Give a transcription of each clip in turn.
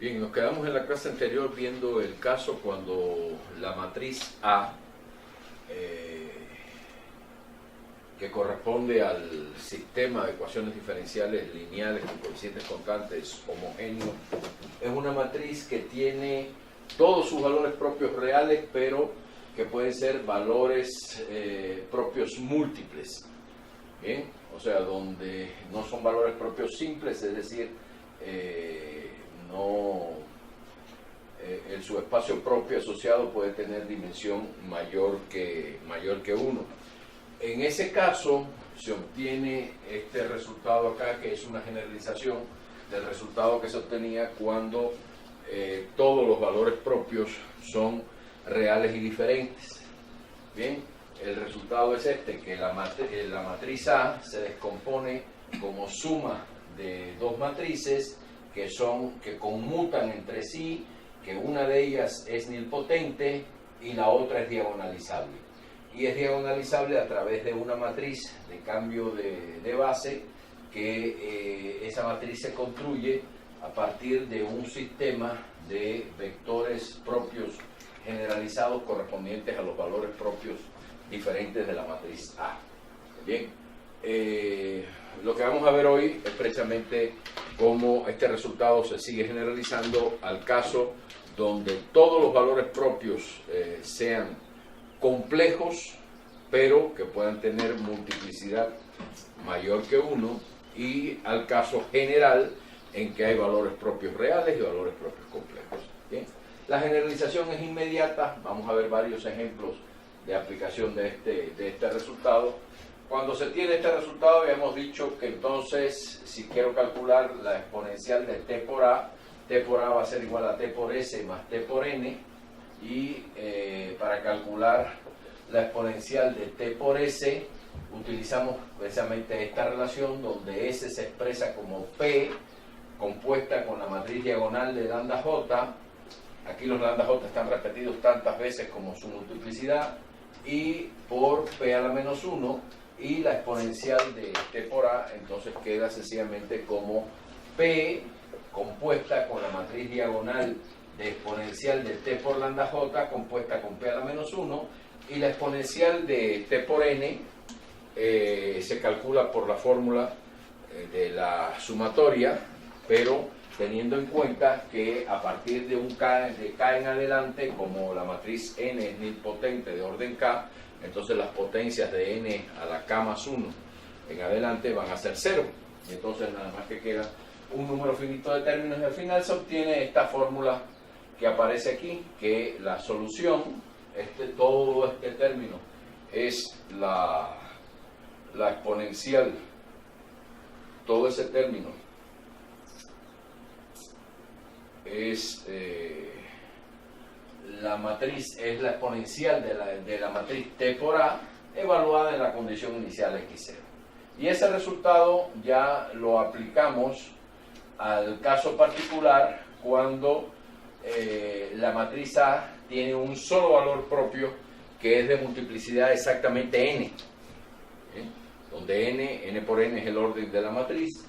Bien, nos quedamos en la clase anterior viendo el caso cuando la matriz A, que corresponde al sistema de ecuaciones diferenciales lineales con coeficientes constantes homogéneos, es una matriz que tiene todos sus valores propios reales, pero que pueden ser valores propios múltiples. Bien, o sea, donde no son valores propios simples, es decir, el subespacio propio asociado puede tener dimensión mayor que 1. En ese caso se obtiene este resultado acá, que es una generalización del resultado que se obtenía cuando todos los valores propios son reales y diferentes. Bien, el resultado es este, que la matriz A se descompone como suma de dos matrices que conmutan entre sí, que una de ellas es nilpotente y la otra es diagonalizable. Y es diagonalizable a través de una matriz de cambio de base, que esa matriz se construye a partir de un sistema de vectores propios generalizados correspondientes a los valores propios diferentes de la matriz A. Bien, lo que vamos a ver hoy es precisamente cómo este resultado se sigue generalizando al caso donde todos los valores propios sean complejos, pero que puedan tener multiplicidad mayor que 1, y al caso general en que hay valores propios reales y valores propios complejos. Bien, la generalización es inmediata. Vamos a ver varios ejemplos de aplicación de este resultado. Cuando se tiene este resultado, habíamos dicho que entonces, si quiero calcular la exponencial de t por a va a ser igual a t por s más t por n, y para calcular la exponencial de t por s utilizamos precisamente esta relación, donde s se expresa como p compuesta con la matriz diagonal de lambda j. Aquí los lambda j están repetidos tantas veces como su multiplicidad, y por p a la menos 1, y la exponencial de t por a entonces queda sencillamente como p compuesta con la matriz diagonal de exponencial de t por lambda j compuesta con p a la menos 1, y la exponencial de t por n se calcula por la fórmula de la sumatoria, pero teniendo en cuenta que a partir de k en adelante, como la matriz n es nilpotente de orden k, entonces las potencias de n a la k más 1 en adelante van a ser 0. Y entonces nada más que queda un número finito de términos, y al final se obtiene esta fórmula que aparece aquí, que la solución, todo este término es la exponencial, todo ese término es la matriz, es la exponencial de la matriz t por a evaluada en la condición inicial x0. Y ese resultado ya lo aplicamos al caso particular cuando la matriz A tiene un solo valor propio que es de multiplicidad exactamente n, donde n por n es el orden de la matriz.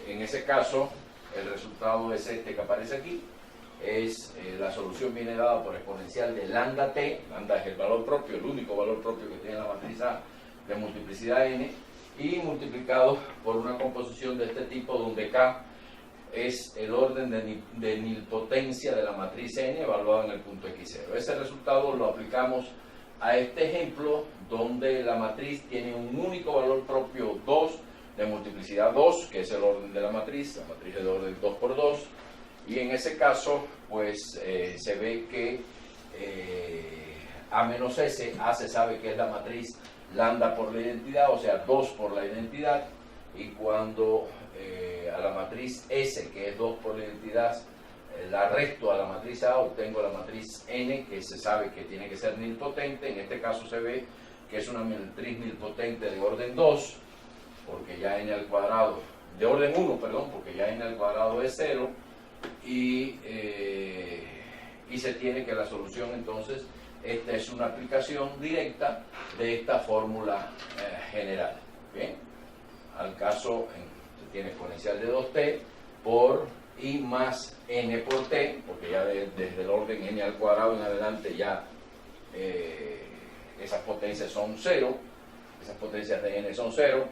En ese caso el resultado es este que aparece aquí. La solución viene dada por exponencial de lambda t. Lambda es el valor propio, el único valor propio que tiene la matriz A de multiplicidad n, y multiplicado por una composición de este tipo, donde k es el orden de nilpotencia de la matriz n evaluada en el punto x0. Ese resultado lo aplicamos a este ejemplo, donde la matriz tiene un único valor propio 2, de multiplicidad 2, que es el orden de la matriz es de orden 2 por 2, y en ese caso pues se ve que A menos S, A se sabe que es la matriz lambda por la identidad, o sea 2 por la identidad, y cuando a la matriz S, que es 2 por la identidad, la resto a la matriz A, obtengo la matriz N, que se sabe que tiene que ser nilpotente. En este caso se ve que es una matriz nilpotente de orden 2, porque ya n al cuadrado, de orden 1, perdón, porque ya n al cuadrado es 0, y se tiene que la solución entonces, esta es una aplicación directa de esta fórmula general. Bien, al caso se tiene exponencial de 2t por y más n por t, porque ya desde el orden n al cuadrado en adelante ya esas potencias son 0, esas potencias de n son 0,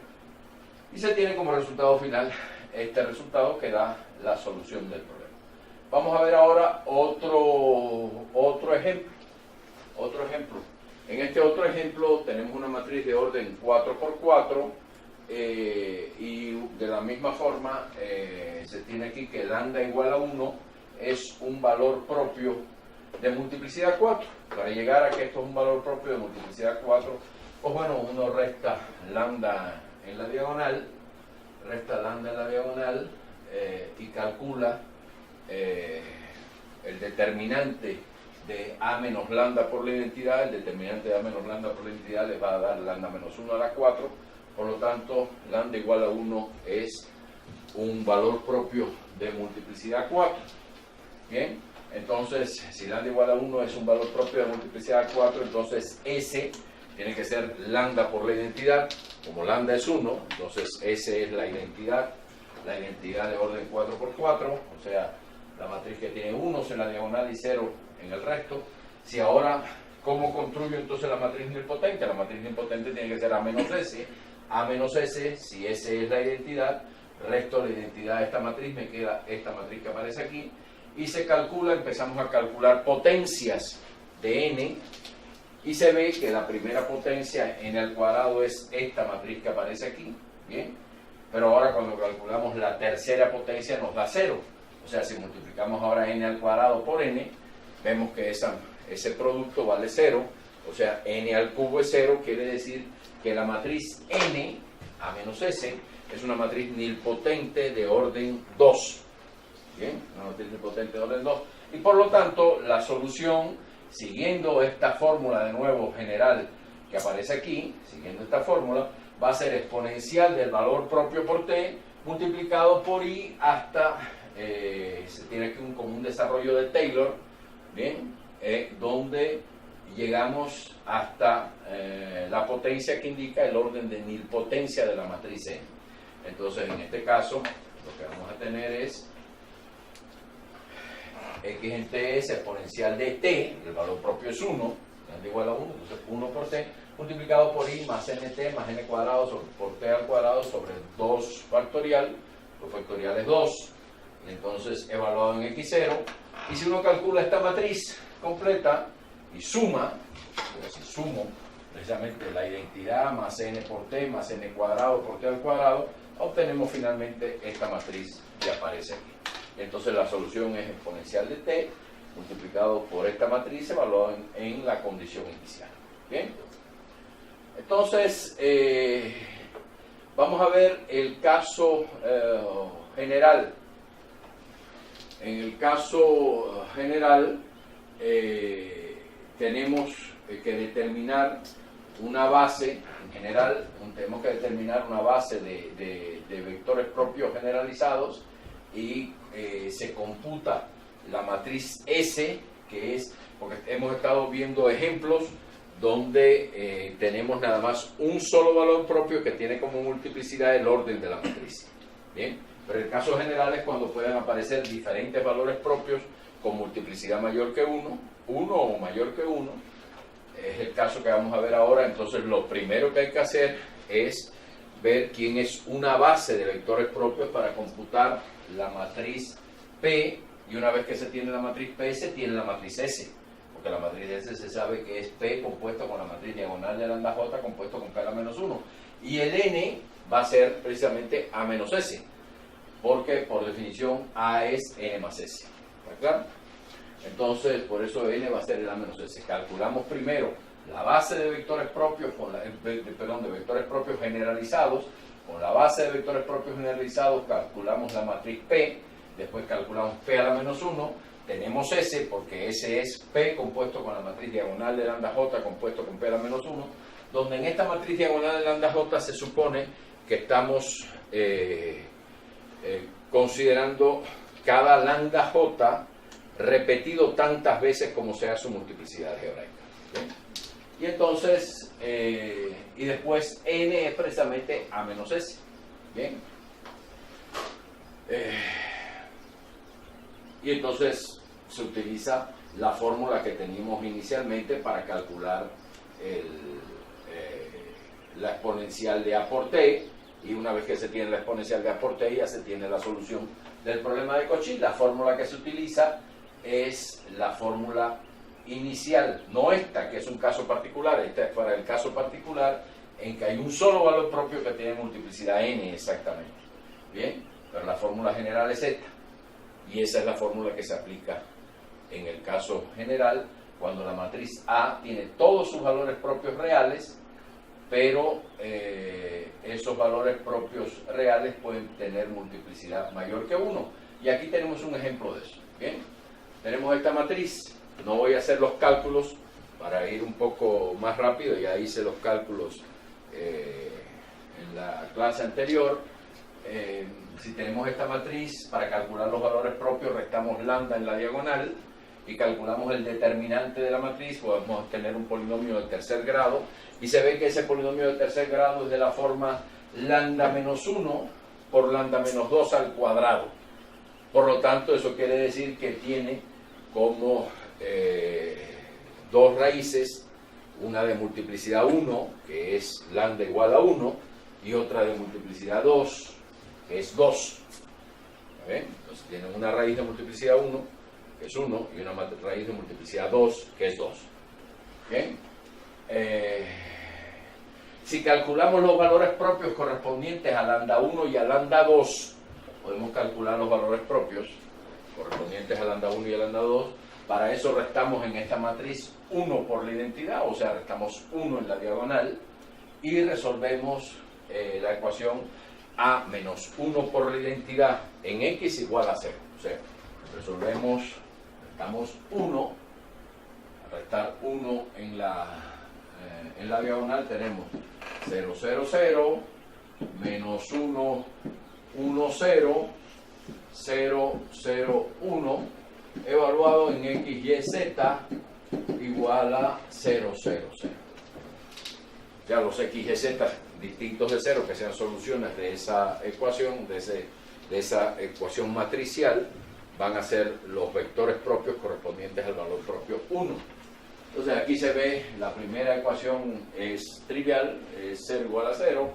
y se tiene como resultado final este resultado que da la solución del problema. Vamos a ver ahora otro ejemplo. En este otro ejemplo tenemos una matriz de orden 4×4 y de la misma forma se tiene aquí que lambda igual a 1 es un valor propio de multiplicidad 4. Para llegar a que esto es un valor propio de multiplicidad 4, pues bueno, uno resta lambda en la diagonal, y calcula el determinante de a menos lambda por la identidad. El determinante de a menos lambda por la identidad les va a dar lambda menos 1 a la 4, por lo tanto lambda igual a 1 es un valor propio de multiplicidad 4. Bien, entonces si lambda igual a 1 es un valor propio de multiplicidad 4, entonces S tiene que ser lambda por la identidad. Como lambda es 1, entonces S es la identidad de orden 4×4, o sea, la matriz que tiene 1 en la diagonal y 0 en el resto. Si ahora, ¿cómo construyo entonces la matriz nilpotente? La matriz nilpotente tiene que ser A menos S. A menos S, si S es la identidad, resto la identidad de esta matriz, me queda esta matriz que aparece aquí, y se calcula, empezamos a calcular potencias de n, y se ve que la primera potencia n al cuadrado es esta matriz que aparece aquí, ¿bien? Pero ahora cuando calculamos la tercera potencia nos da 0. O sea, si multiplicamos ahora n al cuadrado por n, vemos que ese producto vale 0. O sea, n al cubo es 0, quiere decir que la matriz n, a menos s, es una matriz nilpotente de orden 2. ¿Bien? Una matriz nilpotente de orden 2. Y por lo tanto, la solución, siguiendo esta fórmula de nuevo general que aparece aquí, siguiendo esta fórmula, va a ser exponencial del valor propio por t multiplicado por i hasta, se tiene aquí como un desarrollo de Taylor, ¿bien? Donde llegamos hasta la potencia que indica el orden de nilpotencia de la matriz n. Entonces, en este caso, lo que vamos a tener es x en t es exponencial de t, el valor propio es 1, es igual a 1, entonces 1 por t, multiplicado por i más nt más n cuadrado por t al cuadrado sobre 2 factorial, el factorial es 2, y entonces evaluado en x0, y si uno calcula esta matriz completa y suma, si sumo precisamente la identidad más n por t más n cuadrado por t al cuadrado, obtenemos finalmente esta matriz que aparece aquí. Entonces la solución es exponencial de t multiplicado por esta matriz evaluada en la condición inicial. ¿Bien? Entonces, vamos a ver el caso general. En el caso general, tenemos que determinar una base, en general, tenemos que determinar una base de vectores propios generalizados y se computa la matriz S, que es, porque hemos estado viendo ejemplos donde tenemos nada más un solo valor propio que tiene como multiplicidad el orden de la matriz. Bien, pero el caso general es cuando pueden aparecer diferentes valores propios con multiplicidad mayor que 1, 1 o mayor que 1. Es el caso que vamos a ver ahora. Entonces lo primero que hay que hacer es ver quién es una base de vectores propios para computar la matriz P, y una vez que se tiene la matriz P, se tiene la matriz S, porque la matriz S se sabe que es P compuesto con la matriz diagonal de lambda J compuesto con P a la menos 1, y el N va a ser precisamente A menos S, porque por definición A es N más S. ¿Está claro? Entonces, por eso N va a ser el A menos S. Calculamos primero la base de vectores propios, de vectores propios generalizados. Con la base de vectores propios generalizados calculamos la matriz P, después calculamos P a la menos 1, tenemos S porque S es P compuesto con la matriz diagonal de lambda J compuesto con P a la menos 1, donde en esta matriz diagonal de lambda J se supone que estamos considerando cada lambda J repetido tantas veces como sea su multiplicidad algebraica. ¿Bien? Y entonces, y después N es precisamente A menos S. Bien. Y entonces se utiliza la fórmula que teníamos inicialmente para calcular la exponencial de A por T, y una vez que se tiene la exponencial de A por T ya se tiene la solución del problema de Cauchy. La fórmula que se utiliza es la fórmula inicial, no esta, que es un caso particular. Esta es para el caso particular en que hay un solo valor propio que tiene multiplicidad n exactamente. Bien, pero la fórmula general es esta, y esa es la fórmula que se aplica en el caso general cuando la matriz A tiene todos sus valores propios reales, pero esos valores propios reales pueden tener multiplicidad mayor que 1. Y aquí tenemos un ejemplo de eso. Bien, tenemos esta matriz. No voy a hacer los cálculos para ir un poco más rápido, ya hice los cálculos en la clase anterior. Si tenemos esta matriz, para calcular los valores propios restamos lambda en la diagonal y calculamos el determinante de la matriz. Podemos tener un polinomio de tercer grado y se ve que ese polinomio de tercer grado es de la forma lambda menos 1 por lambda menos 2 al cuadrado. Por lo tanto, eso quiere decir que tiene como dos raíces, una de multiplicidad 1, que es lambda igual a 1, y otra de multiplicidad 2, que es 2. ¿Ven? Entonces tienen una raíz de multiplicidad 1, que es 1, y una raíz de multiplicidad 2, que es 2. ¿Bien? Si calculamos los valores propios correspondientes a lambda 1 y a lambda 2, podemos calcular los valores propios correspondientes a lambda 1 y a lambda 2. Para eso restamos en esta matriz 1 por la identidad, o sea, restamos 1 en la diagonal y resolvemos la ecuación A menos 1 por la identidad en X igual a 0. O sea, restamos 1, restar 1 en la diagonal tenemos 0, 0, 0, menos 1, 1, 0, 0, 0, 1, evaluado en X, Y, Z igual a 0, 0, 0. Ya los X, Y, Z distintos de 0, que sean soluciones de esa ecuación, de esa ecuación matricial, van a ser los vectores propios correspondientes al valor propio 1. Entonces aquí se ve, la primera ecuación es trivial, es 0 igual a 0.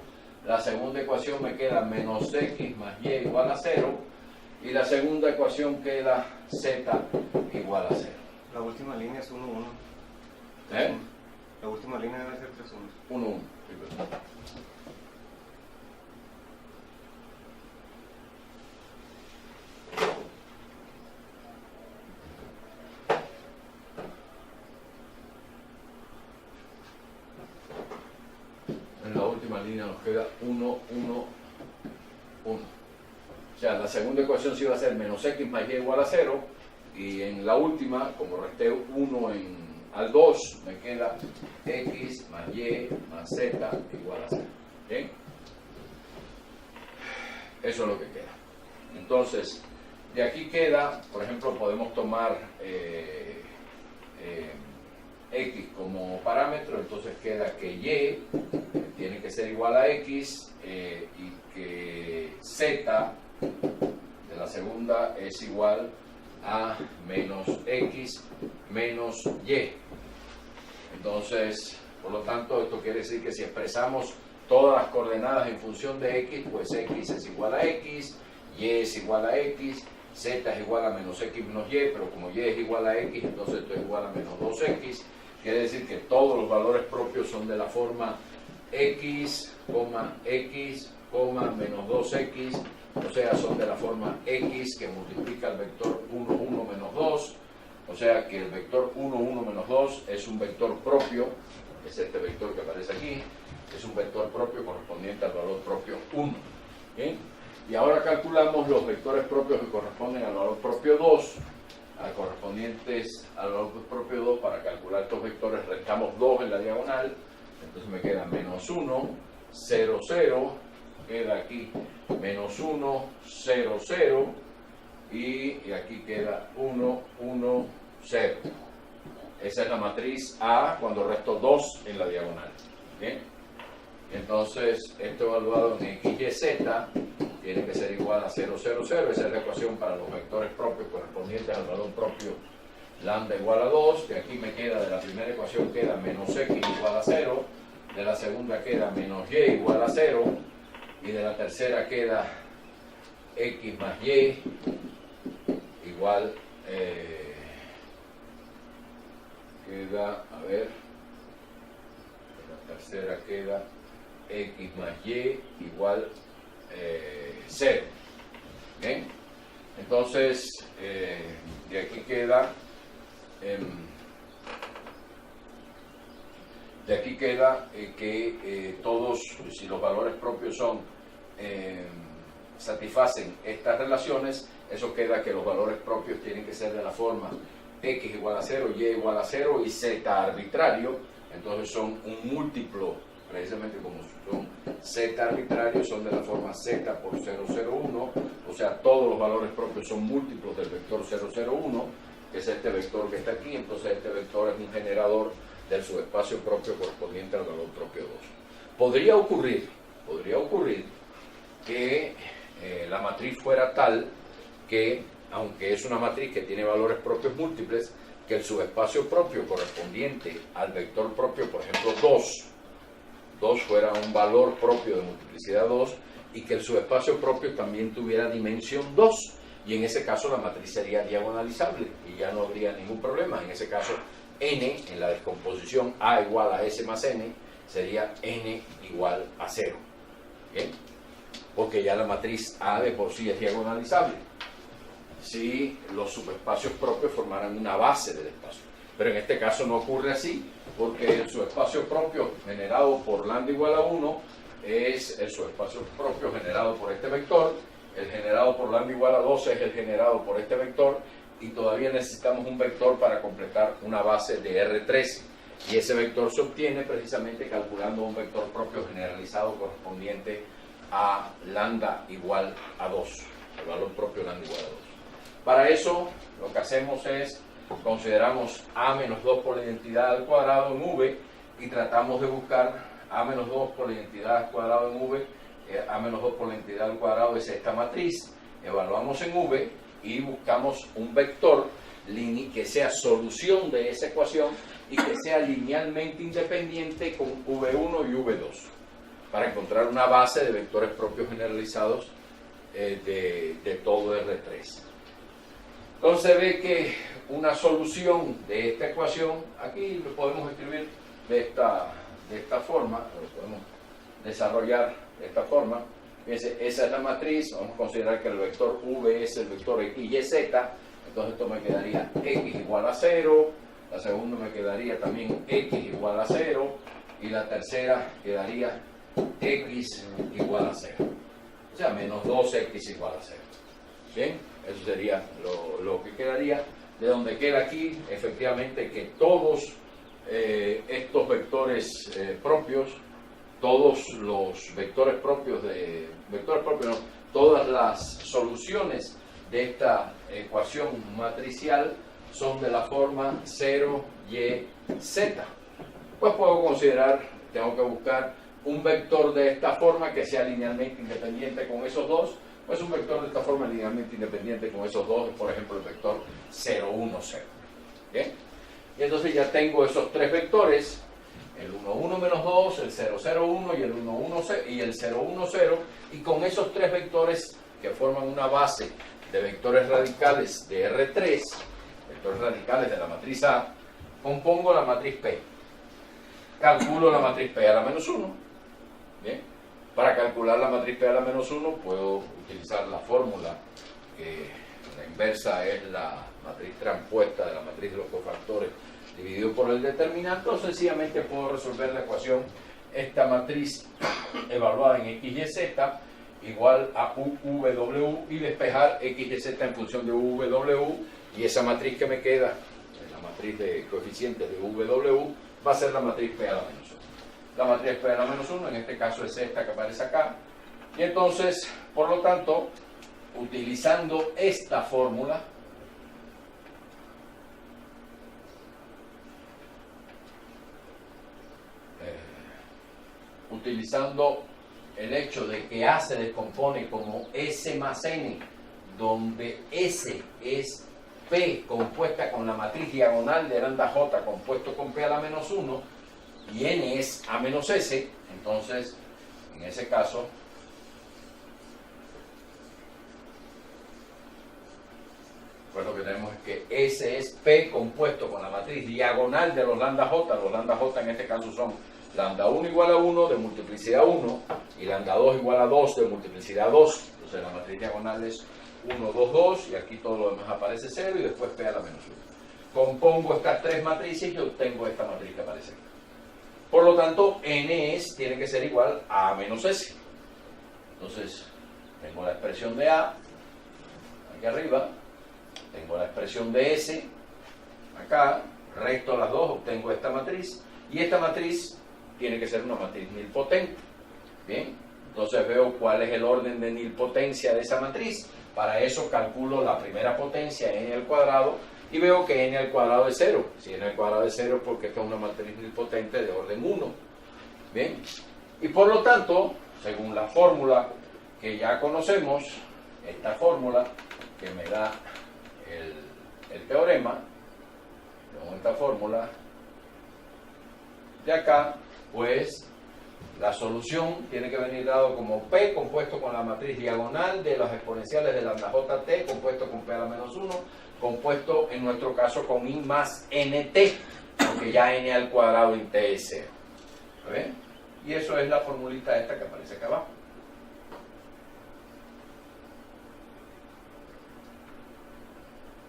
La segunda ecuación me queda menos X más Y igual a 0. Y la segunda ecuación queda Z igual a 0. La última línea es 1, 1. ¿Eh? La última línea debe ser 3, 1. 1, 1. En la última línea nos queda 1, 1, 1. O sea, la segunda ecuación sí va a ser menos X más Y igual a 0. Y en la última, como resté 1 al 2, me queda X más Y más Z igual a 0. ¿Bien? Eso es lo que queda. Entonces, de aquí queda, por ejemplo, podemos tomar X como parámetro. Entonces queda que Y tiene que ser igual a X y que Z de la segunda es igual a menos X menos Y. Entonces, por lo tanto, esto quiere decir que si expresamos todas las coordenadas en función de X, pues X es igual a X, Y es igual a X, Z es igual a menos X menos Y, pero como Y es igual a X, entonces esto es igual a menos 2X. Quiere decir que todos los valores propios son de la forma X, X, menos 2X, o sea, son de la forma X que multiplica el vector 1, 1, menos 2, o sea que el vector 1, 1, menos 2 es un vector propio, es este vector que aparece aquí, es un vector propio correspondiente al valor propio 1. ¿Bien? Y ahora calculamos los vectores propios que corresponden al valor propio 2, correspondientes al valor propio 2. Para calcular estos vectores restamos 2 en la diagonal, entonces me queda menos 1, 0, 0, queda aquí menos 1, 0, 0, y aquí queda 1, 1, 0. Esa es la matriz A cuando resto 2 en la diagonal. ¿Bien? Entonces, esto evaluado en X, Y, Z tiene que ser igual a 0, 0, 0. Esa es la ecuación para los vectores propios correspondientes correspondientes al valor propio lambda igual a 2. De aquí me queda, de la primera ecuación queda menos x igual a 0, de la segunda queda menos y igual a 0, y de la tercera queda x más y igual, queda, a ver, la tercera queda x más y igual 0. ¿Bien? Entonces, de aquí queda, que todos, si los valores propios son, satisfacen estas relaciones, eso queda que los valores propios tienen que ser de la forma x igual a 0, y igual a 0 y z arbitrario. Entonces son un múltiplo, precisamente como son z arbitrarios, son de la forma z por 0,01, o sea, todos los valores propios son múltiplos del vector 0,01, que es este vector que está aquí. Entonces este vector es un generador del subespacio propio correspondiente al valor propio 2. Podría ocurrir que la matriz fuera tal que, aunque es una matriz que tiene valores propios múltiples, que el subespacio propio correspondiente al vector propio, por ejemplo 2 fuera un valor propio de multiplicidad 2, y que el subespacio propio también tuviera dimensión 2, y en ese caso la matriz sería diagonalizable y ya no habría ningún problema. En ese caso n, en la descomposición a igual a s más n, sería n igual a 0. ¿Bien? Porque ya la matriz A de por sí es diagonalizable si los subespacios propios formaran una base del espacio. Pero en este caso no ocurre así, porque el subespacio propio generado por lambda igual a 1 es el subespacio propio generado por este vector, el generado por lambda igual a 2 es el generado por este vector, y todavía necesitamos un vector para completar una base de R13, y ese vector se obtiene precisamente calculando un vector propio generalizado correspondiente a lambda igual a 2, el valor propio lambda igual a 2. Para eso lo que hacemos es, consideramos a menos 2 por la identidad al cuadrado en V, y tratamos de buscar a menos 2 por la identidad al cuadrado en V. A menos 2 por la identidad al cuadrado es esta matriz. Evaluamos en V y buscamos un vector que sea solución de esa ecuación y que sea linealmente independiente con V1 y V2, para encontrar una base de vectores propios generalizados de todo R3. Entonces ve que una solución de esta ecuación, aquí lo podemos escribir de esta forma, lo podemos desarrollar de esta forma. Fíjense, esa es la matriz. Vamos a considerar que el vector V es el vector x, y, z. Entonces esto me quedaría x igual a 0, la segunda me quedaría también x igual a 0, y la tercera quedaría x igual a 0. O sea, menos 2x igual a 0. Bien, eso sería lo que quedaría. De donde queda aquí, efectivamente, que todos estos vectores propios, todos los vectores propios todas las soluciones de esta ecuación matricial son de la forma 0, y, z. Pues puedo considerar, tengo que buscar un vector de esta forma que sea linealmente independiente con esos dos. Pues un vector de esta forma linealmente independiente con esos dos es, por ejemplo, el vector 0, 1, 0. ¿Bien? Y entonces ya tengo esos tres vectores, el 1, 1 menos 2, el 0, 0, 1 y el 1, 1, 0, y el 0, 1, 0, y con esos tres vectores que forman una base de vectores radicales de R3, vectores radicales de la matriz A, compongo la matriz P. Calculo la matriz P a la menos 1. ¿Bien? Para calcular la matriz P a la menos 1 puedo utilizar la fórmula, que la inversa es la matriz transpuesta de la matriz de los cofactores dividido por el determinante, o sencillamente puedo resolver la ecuación, esta matriz evaluada en x, y, z igual a UW, y despejar x, y, z en función de UW, y esa matriz que me queda, la matriz de coeficientes de UW, va a ser la matriz P a la menos 1. La matriz P a la menos 1 en este caso es esta que aparece acá, y entonces, por lo tanto, utilizando esta fórmula, utilizando el hecho de que A se descompone como S más N, donde S es P compuesta con la matriz diagonal de lambda J compuesto con P a la menos 1 y N es A menos S, entonces en ese caso pues lo que tenemos es que S es P compuesto con la matriz diagonal de los lambda J en este caso son lambda 1 igual a 1 de multiplicidad 1 y lambda 2 igual a 2 de multiplicidad 2, entonces la matriz diagonal es 1, 2, 2 y aquí todo lo demás aparece 0 y después P a la menos 1. Compongo estas tres matrices y obtengo esta matriz que aparece aquí. Por lo tanto, N tiene que ser igual a menos S. Entonces, tengo la expresión de A aquí arriba, tengo la expresión de S acá, resto las dos, obtengo esta matriz y esta matriz tiene que ser una matriz nilpotente. Bien, entonces veo cuál es el orden de nilpotencia de esa matriz. Para eso calculo la primera potencia, n al cuadrado, y veo que n al cuadrado es 0. Si n al cuadrado es 0, porque esta es una matriz nilpotente de orden 1. Bien, y por lo tanto, según la fórmula que ya conocemos, esta fórmula que me da el teorema, con esta fórmula de acá, pues la solución tiene que venir dado como P compuesto con la matriz diagonal de las exponenciales de lambda JT compuesto con P a la menos 1 compuesto en nuestro caso con I más NT, porque ya N al cuadrado en T es 0. ¿Ven? Y eso es la formulita esta que aparece acá abajo.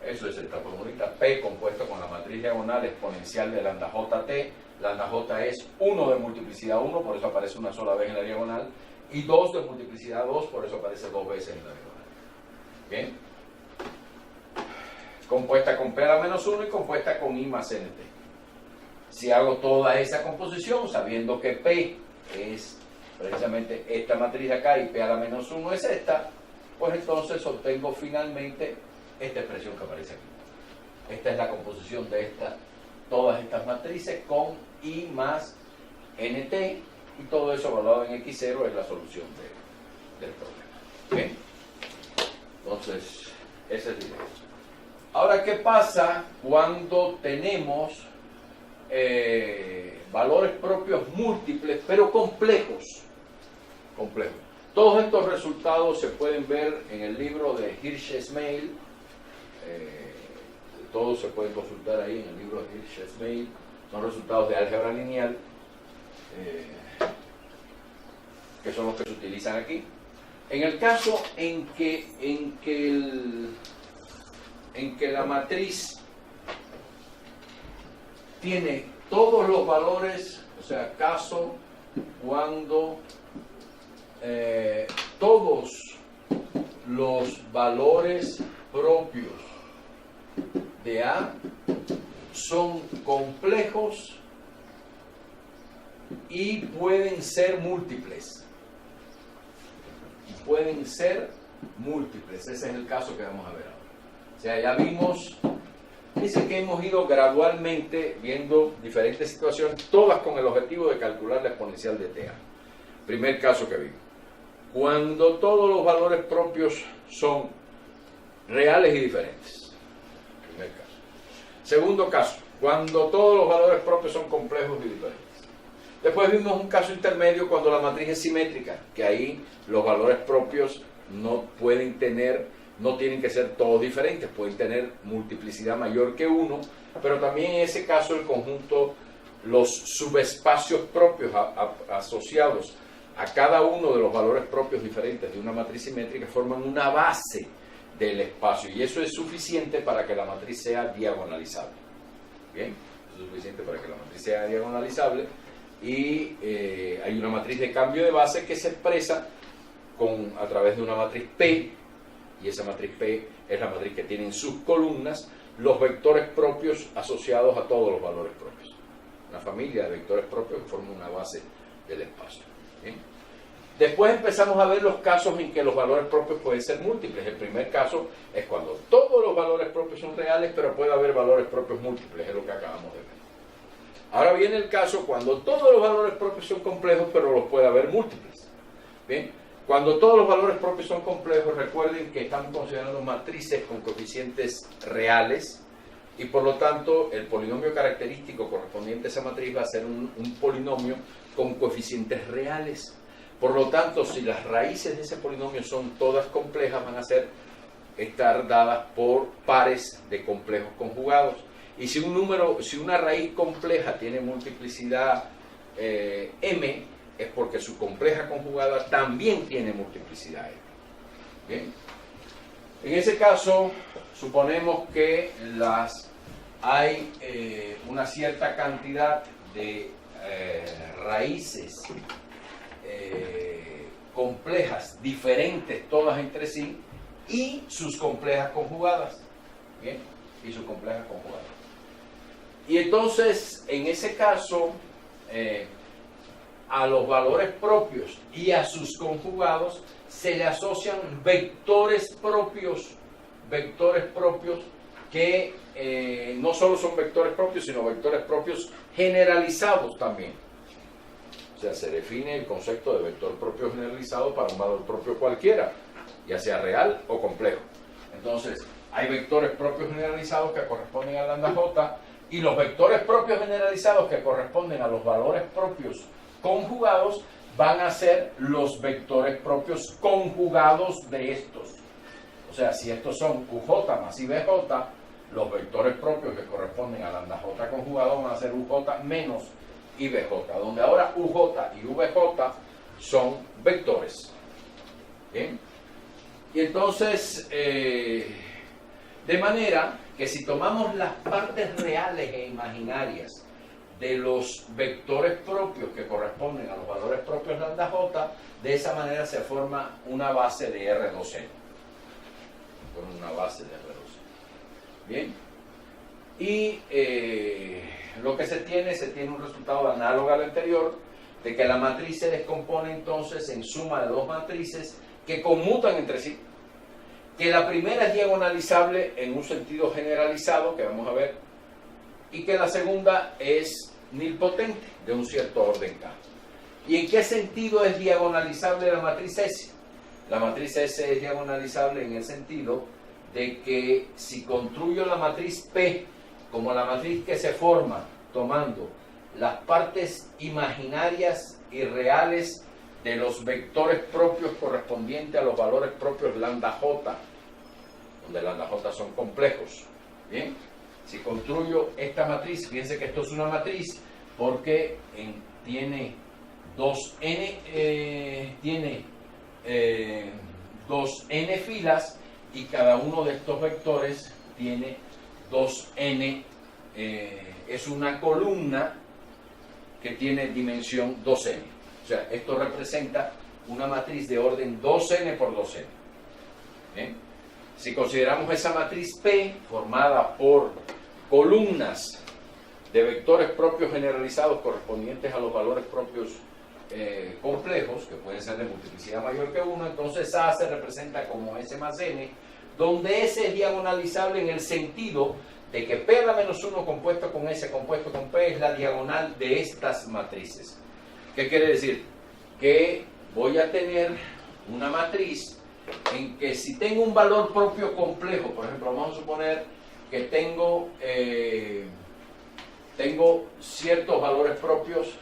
Eso es esta formulita, P compuesto con la matriz diagonal exponencial de lambda JT. Lambda J es 1 de multiplicidad 1, por eso aparece una sola vez en la diagonal, y 2 de multiplicidad 2, por eso aparece 2 veces en la diagonal. Bien. Compuesta con P a la menos 1 y compuesta con I más NT. Si hago toda esa composición, sabiendo que P es precisamente esta matriz de acá y P a la menos 1 es esta, pues entonces obtengo finalmente esta expresión que aparece aquí. Esta es la composición de todas estas matrices con I más NT y todo eso evaluado en X0 es la solución del problema. ¿Bien? Entonces, esa es la idea. Ahora, ¿qué pasa cuando tenemos valores propios múltiples pero complejos? Todos estos resultados se pueden ver en el libro de Hirsch-Smail. Todos se pueden consultar ahí en el libro de Hirsch-Smail. Son resultados de álgebra lineal, que son los que se utilizan aquí. En el caso en que la matriz tiene todos los valores, o sea, caso cuando todos los valores propios de A son complejos y pueden ser múltiples. Ese es el caso que vamos a ver ahora. O sea, ya vimos, dice que hemos ido gradualmente viendo diferentes situaciones, todas con el objetivo de calcular la exponencial de TA. Primer caso que vimos. Cuando todos los valores propios son reales y diferentes. Primer caso. Segundo caso, cuando todos los valores propios son complejos y diferentes. Después vimos un caso intermedio cuando la matriz es simétrica, que ahí los valores propios no tienen que ser todos diferentes, pueden tener multiplicidad mayor que 1, pero también en ese caso el conjunto, los subespacios propios asociados a cada uno de los valores propios diferentes de una matriz simétrica forman una base del espacio, y eso es suficiente para que la matriz sea diagonalizable. Bien, eso es suficiente para que la matriz sea diagonalizable, y hay una matriz de cambio de base que se expresa a través de una matriz P, y esa matriz P es la matriz que tiene en sus columnas los vectores propios asociados a todos los valores propios. Una familia de vectores propios que forma una base del espacio. ¿Bien? Después empezamos a ver los casos en que los valores propios pueden ser múltiples. El primer caso es cuando todos los valores propios son reales, pero puede haber valores propios múltiples, es lo que acabamos de ver. Ahora viene el caso cuando todos los valores propios son complejos, pero los puede haber múltiples. Bien, Cuando todos los valores propios son complejos, recuerden que estamos considerando matrices con coeficientes reales y por lo tanto el polinomio característico correspondiente a esa matriz va a ser un polinomio con coeficientes reales. Por lo tanto, si las raíces de ese polinomio son todas complejas, van a estar dadas por pares de complejos conjugados. Y si una raíz compleja tiene multiplicidad m, es porque su compleja conjugada también tiene multiplicidad m. ¿Bien? En ese caso, suponemos que hay una cierta cantidad de raíces complejas, diferentes todas entre sí, y sus complejas conjugadas. ¿Bien? Y sus complejas conjugadas. Y entonces, en ese caso, a los valores propios y a sus conjugados se le asocian vectores propios que no solo son vectores propios, sino vectores propios generalizados también. O sea, se define el concepto de vector propio generalizado para un valor propio cualquiera, ya sea real o complejo. Entonces, hay vectores propios generalizados que corresponden a lambda j, y los vectores propios generalizados que corresponden a los valores propios conjugados van a ser los vectores propios conjugados de estos. O sea, si estos son uj más ibj, los vectores propios que corresponden a lambda j conjugado van a ser uj menos ibj, donde ahora uj y vj son vectores. ¿Bien? Y entonces, de manera que si tomamos las partes reales e imaginarias de los vectores propios que corresponden a los valores propios lambda j, de esa manera se forma una base de R2n. Una base de R2n. Bien. Y lo que se tiene un resultado análogo al anterior, de que la matriz se descompone entonces en suma de dos matrices que conmutan entre sí, que la primera es diagonalizable en un sentido generalizado, que vamos a ver, y que la segunda es nilpotente de un cierto orden K. ¿Y en qué sentido es diagonalizable la matriz S? La matriz S es diagonalizable en el sentido de que si construyo la matriz P como la matriz que se forma tomando las partes imaginarias y reales de los vectores propios correspondientes a los valores propios lambda j, donde lambda j son complejos. Bien, si construyo esta matriz, fíjense que esto es una matriz porque tiene 2n filas y cada uno de estos vectores tiene 2n, es una columna que tiene dimensión 2n. O sea, esto representa una matriz de orden 2n por 2n. ¿Bien? Si consideramos esa matriz P formada por columnas de vectores propios generalizados correspondientes a los valores propios complejos, que pueden ser de multiplicidad mayor que 1, entonces A se representa como S más N, donde S es diagonalizable en el sentido de que P a la menos 1 compuesto con S compuesto con P es la diagonal de estas matrices. ¿Qué quiere decir? Que voy a tener una matriz en que si tengo un valor propio complejo, por ejemplo, vamos a suponer que tengo ciertos valores propios,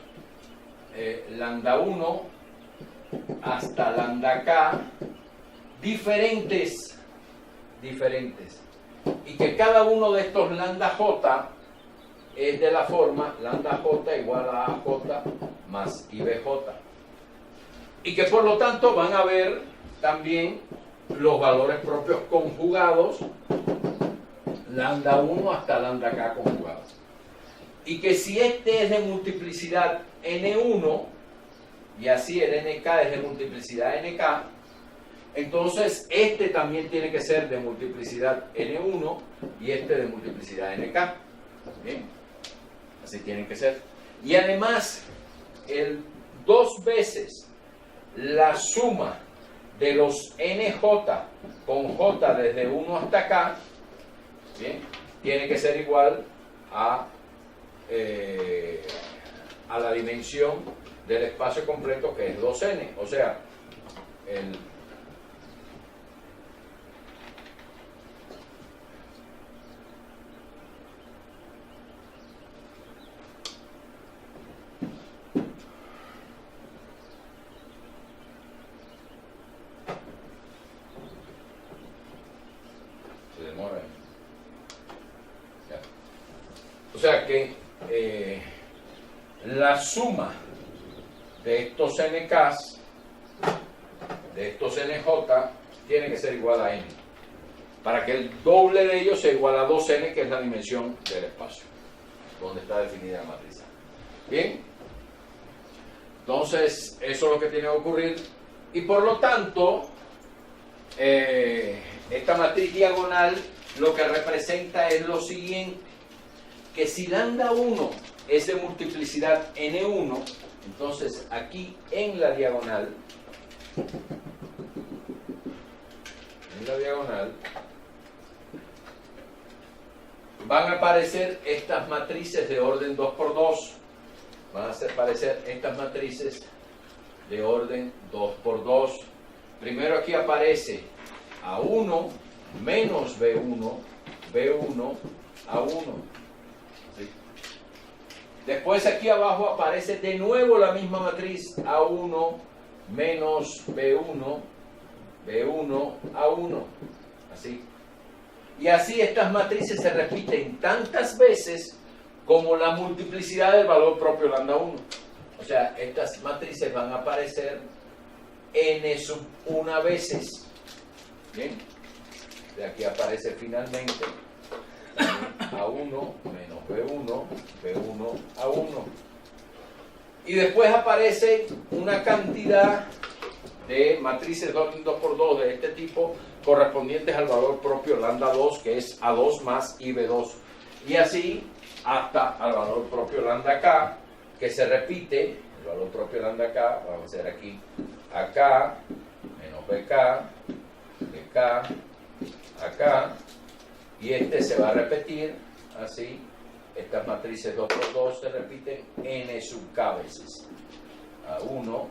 lambda 1 hasta lambda k, diferentes, y que cada uno de estos lambda j es de la forma lambda j igual a j más ibj, y que por lo tanto van a ver también los valores propios conjugados lambda 1 hasta lambda k conjugados, y que si este es de multiplicidad n1 y así el nk es de multiplicidad nk, entonces este también tiene que ser de multiplicidad n1 y este de multiplicidad nk. Bien, así tienen que ser. Y además, dos veces la suma de los nj con j desde 1 hasta k, bien, tiene que ser igual a la dimensión del espacio completo, que es 2n. O sea, el se demora. Ya. O sea que la suma de estos NKs, de estos NJ, tiene que ser igual a N, para que el doble de ellos sea igual a 2N, que es la dimensión del espacio, donde está definida la matriz A. Bien, entonces eso es lo que tiene que ocurrir, y por lo tanto, esta matriz diagonal lo que representa es lo siguiente, que si lambda 1 es de multiplicidad n1, entonces aquí en la diagonal, van a aparecer estas matrices de orden 2 por 2. Van a aparecer estas matrices de orden 2 por 2. Primero aquí aparece A1 menos B1, B1, A1. ¿Sí? Después aquí abajo aparece de nuevo la misma matriz, A1 menos B1, B1, A1. Así. Y así estas matrices se repiten tantas veces como la multiplicidad del valor propio lambda 1. O sea, estas matrices van a aparecer n sub 1 veces. Bien. De aquí aparece finalmente A1 menos B1, B1, A1. Y después aparece una cantidad de matrices 2x2 de este tipo correspondientes al valor propio lambda 2, que es A2 más IB2. Y así hasta al valor propio lambda K, que se repite, el valor propio lambda K, vamos a hacer aquí AK menos BK, BK, AK, y este se va a repetir así. Estas matrices 2 por 2 se repiten n sub k veces. A1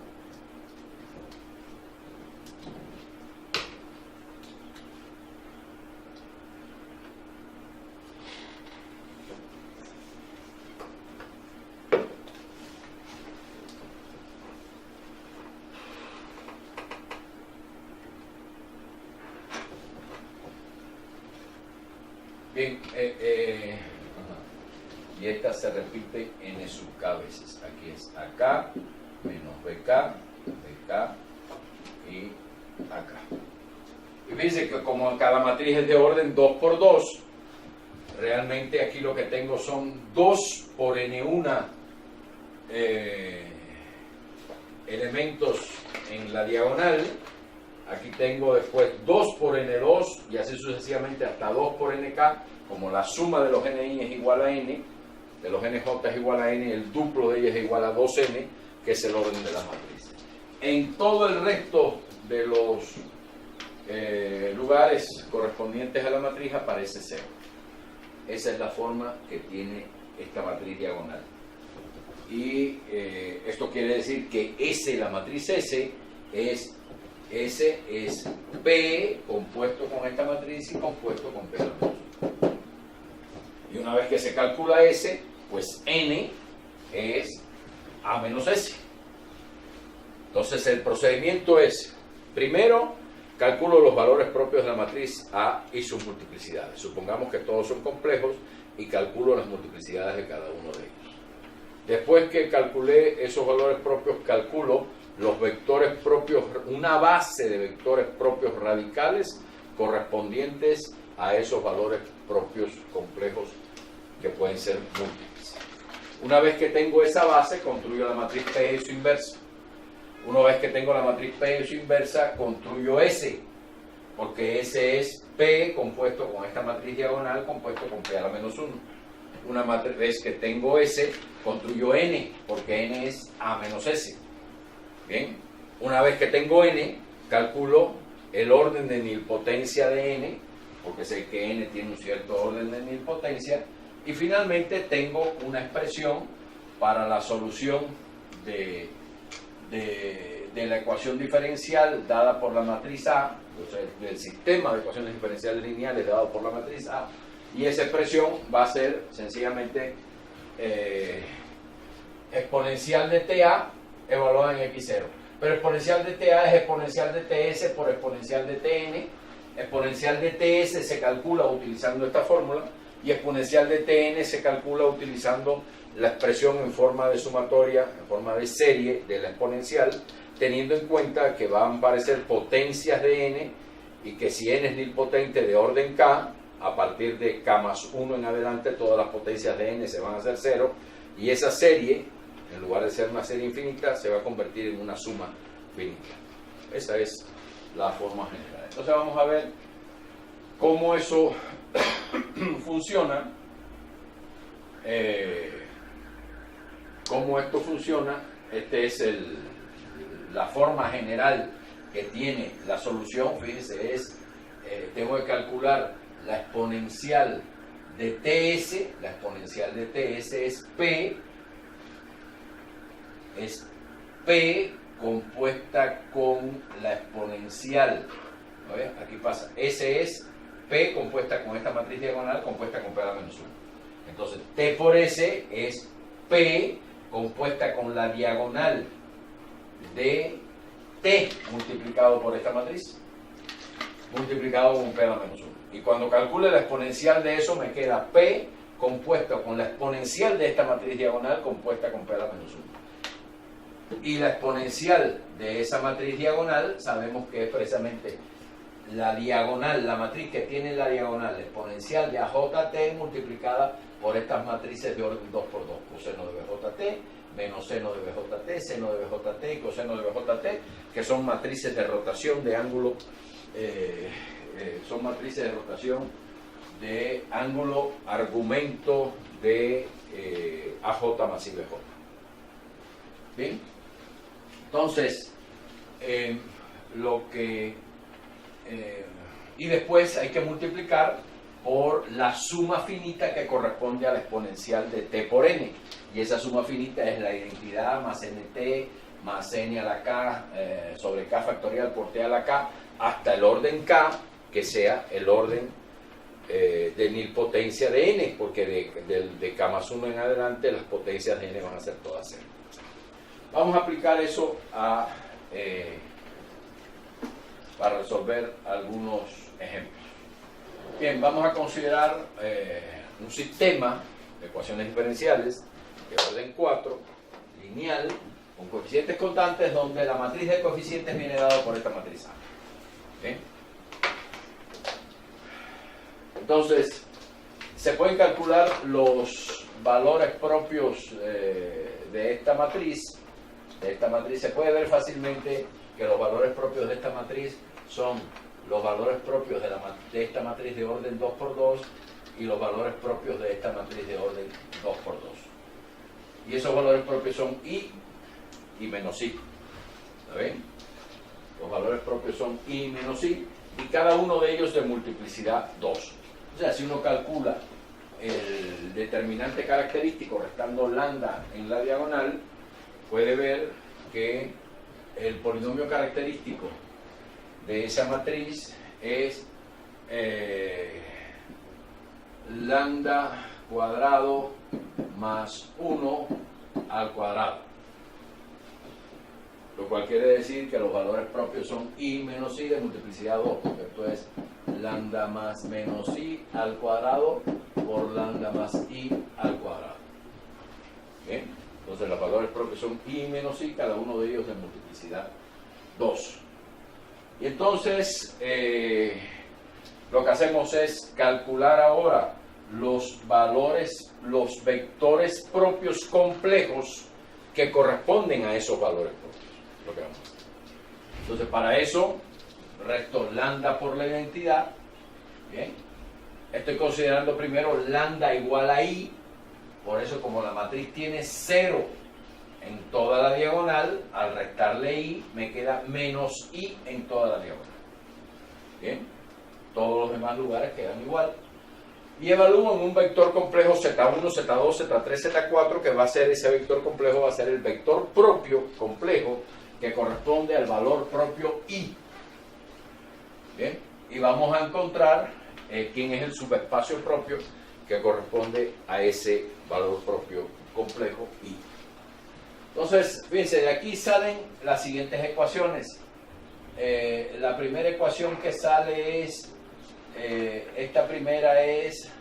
bien, y esta se repite n sub k veces. Aquí es AK menos BK, BK y AK. Y fíjense que como cada matriz es de orden 2 por 2, realmente aquí lo que tengo son 2 por n1 elementos en la diagonal. Aquí tengo después 2 por n2 y así sucesivamente hasta 2 por nk, como la suma de los ni es igual a n, de los nj es igual a n, el duplo de ellas es igual a 2n, que es el orden de las matrices. En todo el resto de los lugares correspondientes a la matriz aparece 0. Esa es la forma que tiene esta matriz diagonal. Y esto quiere decir que S, la matriz S es P compuesto con esta matriz y compuesto con P. Y una vez que se calcula S, pues N es A menos S. Entonces el procedimiento es, primero, calculo los valores propios de la matriz A y sus multiplicidades. Supongamos que todos son complejos y calculo las multiplicidades de cada uno de ellos. Después que calculé esos valores propios, calculo los vectores propios, una base de vectores propios radicales correspondientes a esos valores propios complejos que pueden ser múltiples. Una vez que tengo esa base, construyo la matriz P y su inversa. Una vez que tengo la matriz P y su inversa, construyo S, porque S es P compuesto con esta matriz diagonal compuesto con P a la menos 1. Una vez que tengo S, construyo N, porque N es A menos S. Bien, una vez que tengo N, calculo el orden de nilpotencia de N, porque sé que N tiene un cierto orden de nilpotencia, y finalmente tengo una expresión para la solución de de la ecuación diferencial dada por la matriz A, o sea, del sistema de ecuaciones diferenciales lineales dado por la matriz A, y esa expresión va a ser sencillamente exponencial de TA evaluada en x0. Pero exponencial de TA es exponencial de TS por exponencial de TN. Exponencial de TS se calcula utilizando esta fórmula y exponencial de TN se calcula utilizando la expresión en forma de sumatoria, en forma de serie de la exponencial, teniendo en cuenta que van a aparecer potencias de n y que si n es nilpotente de orden k, a partir de k más 1 en adelante todas las potencias de n se van a hacer 0 y esa serie, en lugar de ser una serie infinita, se va a convertir en una suma finita. Esa es la forma general. Entonces vamos a ver cómo eso funciona, cómo esto funciona. Esta es la forma general que tiene la solución. Fíjense, tengo que calcular la exponencial de TS. La exponencial de TS es P compuesta con la exponencial. ¿Ve? Aquí pasa, S es P compuesta con esta matriz diagonal compuesta con P a la menos 1. Entonces, T por S es P compuesta con la diagonal de T multiplicado por esta matriz, multiplicado con P a la menos 1. Y cuando calcule la exponencial de eso, me queda P compuesta con la exponencial de esta matriz diagonal compuesta con P a la menos 1. Y la exponencial de esa matriz diagonal, sabemos que es precisamente la diagonal, la matriz que tiene la diagonal, la exponencial de AJT multiplicada por estas matrices de orden 2 por 2, coseno de BJT, menos seno de BJT, seno de BJT y coseno de BJT, que son matrices de rotación de ángulo, son matrices de rotación de ángulo argumento de AJ más IBJ. Bien, entonces y después hay que multiplicar por la suma finita que corresponde a la exponencial de t por n, y esa suma finita es la identidad más nt más n a la k sobre k factorial por t a la k hasta el orden k, que sea el orden de nilpotencia de n, porque de k más 1 en adelante las potencias de n van a ser todas 0. Vamos a aplicar eso para resolver algunos ejemplos. Bien, vamos a considerar un sistema de ecuaciones diferenciales de orden 4, lineal, con coeficientes constantes, donde la matriz de coeficientes viene dada por esta matriz A. ¿Bien? Entonces, se pueden calcular los valores propios de esta matriz. Se puede ver fácilmente que los valores propios de esta matriz son los valores propios de esta matriz de orden 2 por 2 y los valores propios de esta matriz de orden 2 por 2. Y esos valores propios son I y menos I. ¿Está bien? Los valores propios son I y menos I, y cada uno de ellos de multiplicidad 2. O sea, si uno calcula el determinante característico restando lambda en la diagonal, puede ver que el polinomio característico de esa matriz es lambda cuadrado más 1 al cuadrado, lo cual quiere decir que los valores propios son I menos I de multiplicidad 2, porque esto es lambda más menos I al cuadrado por lambda más I al cuadrado. Bien, entonces los valores propios son I menos I, cada uno de ellos de multiplicidad 2. Y entonces lo que hacemos es calcular ahora los valores, los vectores propios complejos que corresponden a esos valores propios. Lo que vamos a hacer. Entonces, para eso resto lambda por la identidad. Bien, estoy considerando primero lambda igual a I. Por eso, como la matriz tiene 0 en toda la diagonal, al restarle I me queda menos I en toda la diagonal. Bien, todos los demás lugares quedan igual. Y evalúo en un vector complejo Z1, Z2, Z3, Z4, que va a ser ese vector complejo, va a ser el vector propio complejo que corresponde al valor propio I. Bien, y vamos a encontrar quién es el subespacio propio que corresponde a ese valor propio complejo I. Entonces, fíjense, de aquí salen las siguientes ecuaciones. La primera ecuación que sale es, esta primera es,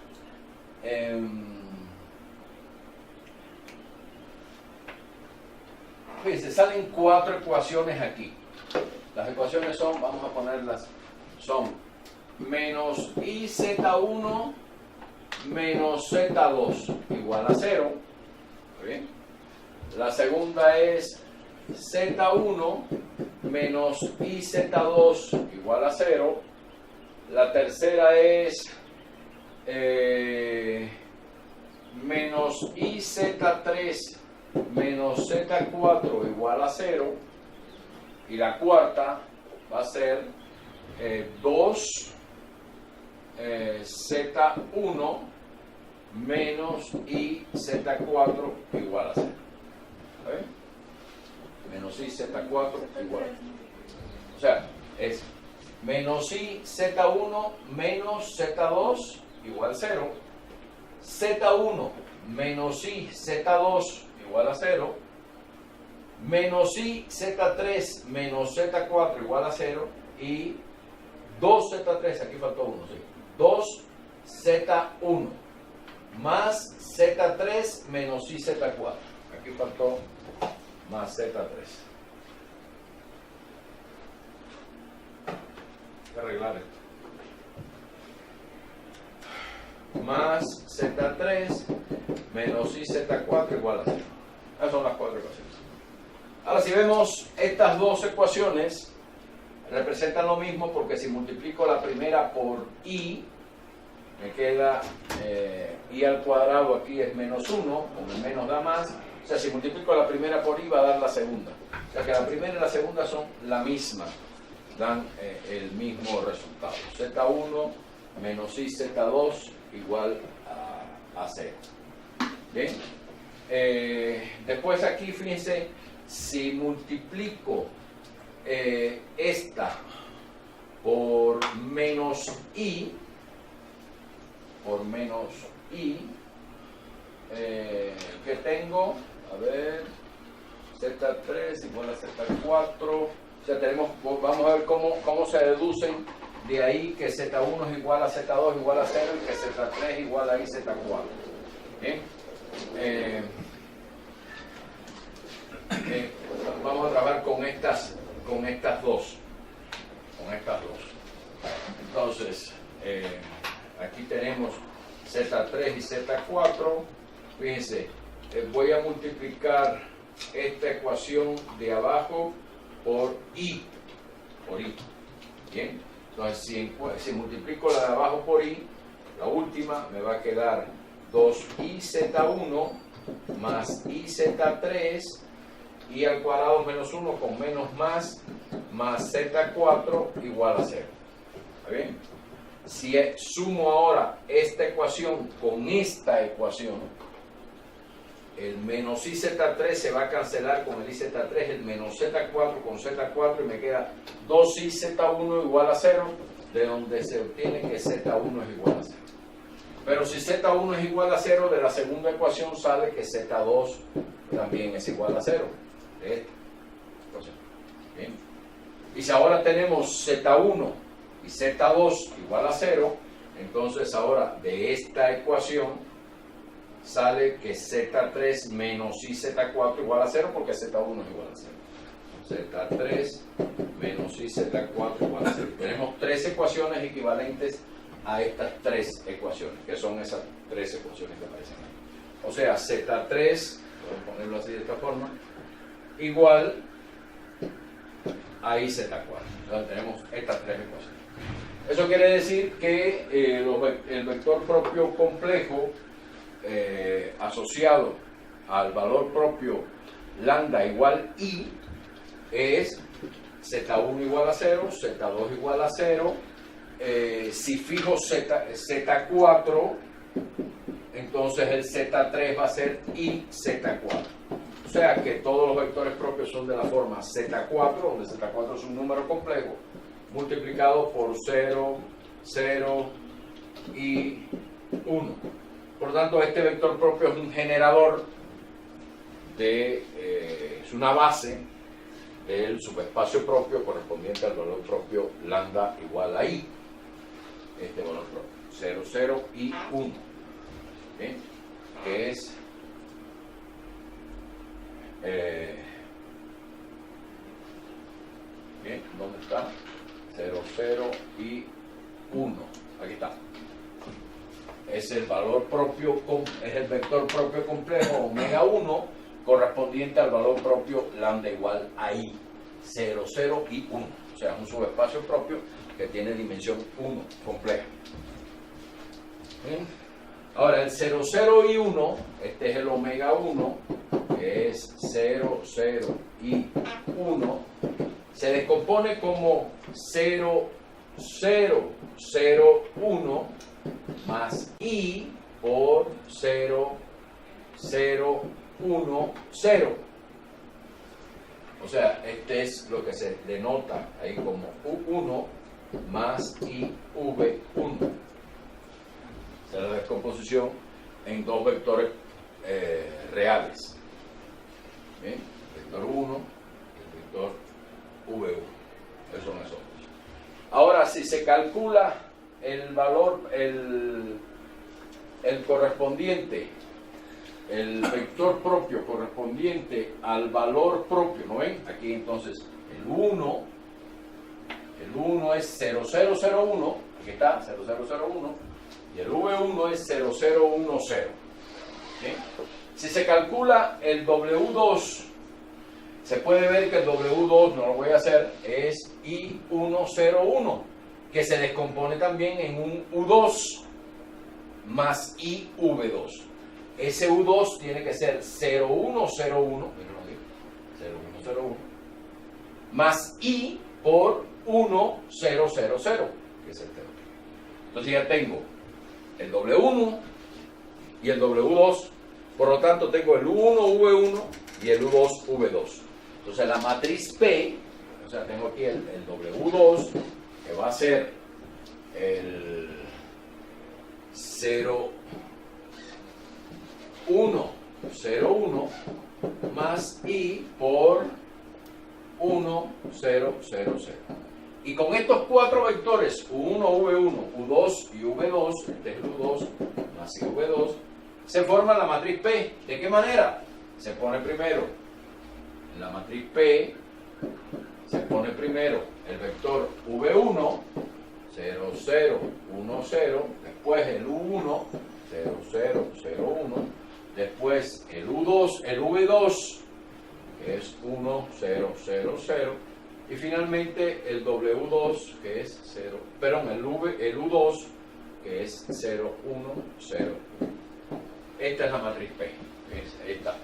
fíjense, salen 4 ecuaciones aquí. Las ecuaciones son, vamos a ponerlas, son menos IZ1 menos Z2 igual a 0. ¿Está bien? La segunda es Z1 menos IZ2 igual a 0. La tercera es menos IZ3 menos Z4 igual a 0. Y la cuarta va a ser 2 Z1 menos IZ4 igual a 0. ¿Okay? Menos IZ4 igual. O sea, es menos IZ1 menos Z2 igual a 0. Z1 menos IZ2 igual a 0. Menos IZ3 menos Z4 igual a 0. Y 2Z3, aquí faltó 1, ¿sí? 2Z1 más Z3 menos IZ4. Aquí faltó más Z3. Hay que arreglar esto. Más Z3 menos IZ4 igual a 0. Esas son las 4 ecuaciones. Ahora, si vemos estas dos ecuaciones, representan lo mismo porque si multiplico la primera por I, me queda I al cuadrado, aquí es menos 1, con el menos da más. O sea, si multiplico la primera por I va a dar la segunda. O sea que la primera y la segunda son la misma, dan el mismo resultado. Z1 menos IZ2 igual a 0. Bien. Después aquí, fíjense, si multiplico esta por menos I, que tengo, a ver, Z3 igual a Z4, o sea, tenemos, vamos a ver cómo se deducen de ahí que Z1 es igual a Z2 igual a 0 y que Z3 igual a IZ4. ¿Bien? Vamos a trabajar con estas dos. Entonces, aquí tenemos Z3 y Z4. Fíjense, voy a multiplicar esta ecuación de abajo por I. Bien, entonces si multiplico la de abajo por I, la última me va a quedar 2IZ1 más IZ3 I al cuadrado menos 1 con menos más Z4 igual a 0. ¿Está bien? Si sumo ahora esta ecuación con esta ecuación, el menos IZ3 se va a cancelar con el IZ3, el menos Z4 con Z4 y me queda 2IZ1 igual a 0, de donde se obtiene que Z1 es igual a 0. Pero si Z1 es igual a 0, de la segunda ecuación sale que Z2 también es igual a 0. Bien. Y si ahora tenemos Z1 y Z2 igual a 0, entonces ahora de esta ecuación sale que Z3 menos IZ4 igual a 0 porque Z1 es igual a 0. Z3 menos IZ4 igual a 0. Tenemos 3 ecuaciones equivalentes a estas 3 ecuaciones, que son esas 3 ecuaciones que aparecen ahí. O sea, Z3, voy a ponerlo así de esta forma, igual a IZ4. Entonces tenemos estas 3 ecuaciones. Eso quiere decir que el vector propio complejo asociado al valor propio lambda igual I es Z1 igual a 0, Z2 igual a 0. Si fijo Z4, entonces el Z3 va a ser IZ4. sea que todos los vectores propios son de la forma Z4, donde Z4 es un número complejo, multiplicado por 0, 0 y 1. Por lo tanto, este vector propio es un generador es una base del subespacio propio correspondiente al valor propio lambda igual a i. Este valor propio, 0, 0 y 1. ¿Bien? Que es bien, ¿dónde está? 0, 0 y 1. Aquí está. Es el valor propio, es el vector propio complejo omega 1 correspondiente al valor propio lambda igual a i. 0, 0 y 1. O sea, un subespacio propio que tiene dimensión 1 compleja. ¿Bien? Ahora, el 0, 0 y 1, este es el omega 1, que es 0, 0 y 1, se descompone como 0, 0, 0, 1 más i por 0, 0, 1, 0. O sea, este es lo que se denota ahí como U1 más IV1. Esa es la descomposición en dos vectores reales. ¿Bien? Vector 1 y el vector V1. Esos son esos. Ahora, si se calcula el valor, el correspondiente, el vector propio correspondiente al valor propio, ¿no ven? Aquí entonces el 1 es 0001, aquí está, 0001, y el V1 es 0010. ¿Bien? Si se calcula el W2, se puede ver que el W2, no lo voy a hacer, es I101, que se descompone también en un U2 más IV2. Ese U2 tiene que ser 0101, 0101, más I por 1000, que es el T2. Entonces ya tengo el W1 y el W2, por lo tanto tengo el U1V1 y el U2V2. Entonces la matriz P, o sea, tengo aquí el W2, que va a ser el 0101 más I por 1000. Y con estos cuatro vectores, U1, V1, U2 y V2, este es U2 más IV2, se forma la matriz P. ¿De qué manera? Se pone primero en la matriz P, se pone primero el vector V1, 0, 0, 1, 0, después el U1, 0, 0, 0, 1, después el U2, el V2, que es 1, 0, 0, 0, y finalmente el W2, que es 0, perdón, el U2, que es 0, 1, 0. Esta es la matriz P. Ahí está.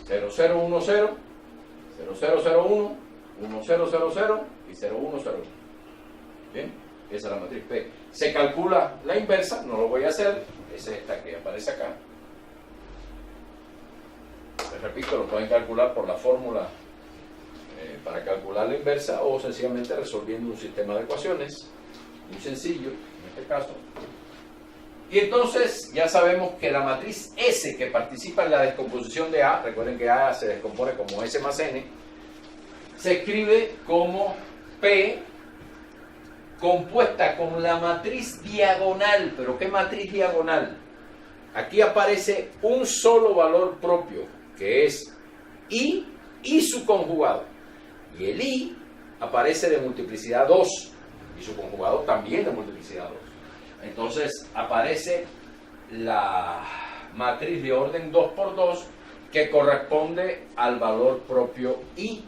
0, 0, 1, 0, 0, 0, 0, 1, 1, 0, 0, 0 y 0, 1, 0, 1. Bien, esa es la matriz P. Se calcula la inversa, no lo voy a hacer, es esta que aparece acá. Les repito, lo pueden calcular por la fórmula para calcular la inversa o sencillamente resolviendo un sistema de ecuaciones, muy sencillo en este caso. Y entonces ya sabemos que la matriz S que participa en la descomposición de A, recuerden que A se descompone como S más N, se escribe como P compuesta con la matriz diagonal. ¿Pero qué matriz diagonal? Aquí aparece un solo valor propio, que es I y su conjugado. Y el I aparece de multiplicidad 2 y su conjugado también de multiplicidad 2. Entonces aparece la matriz de orden 2 por 2 que corresponde al valor propio I.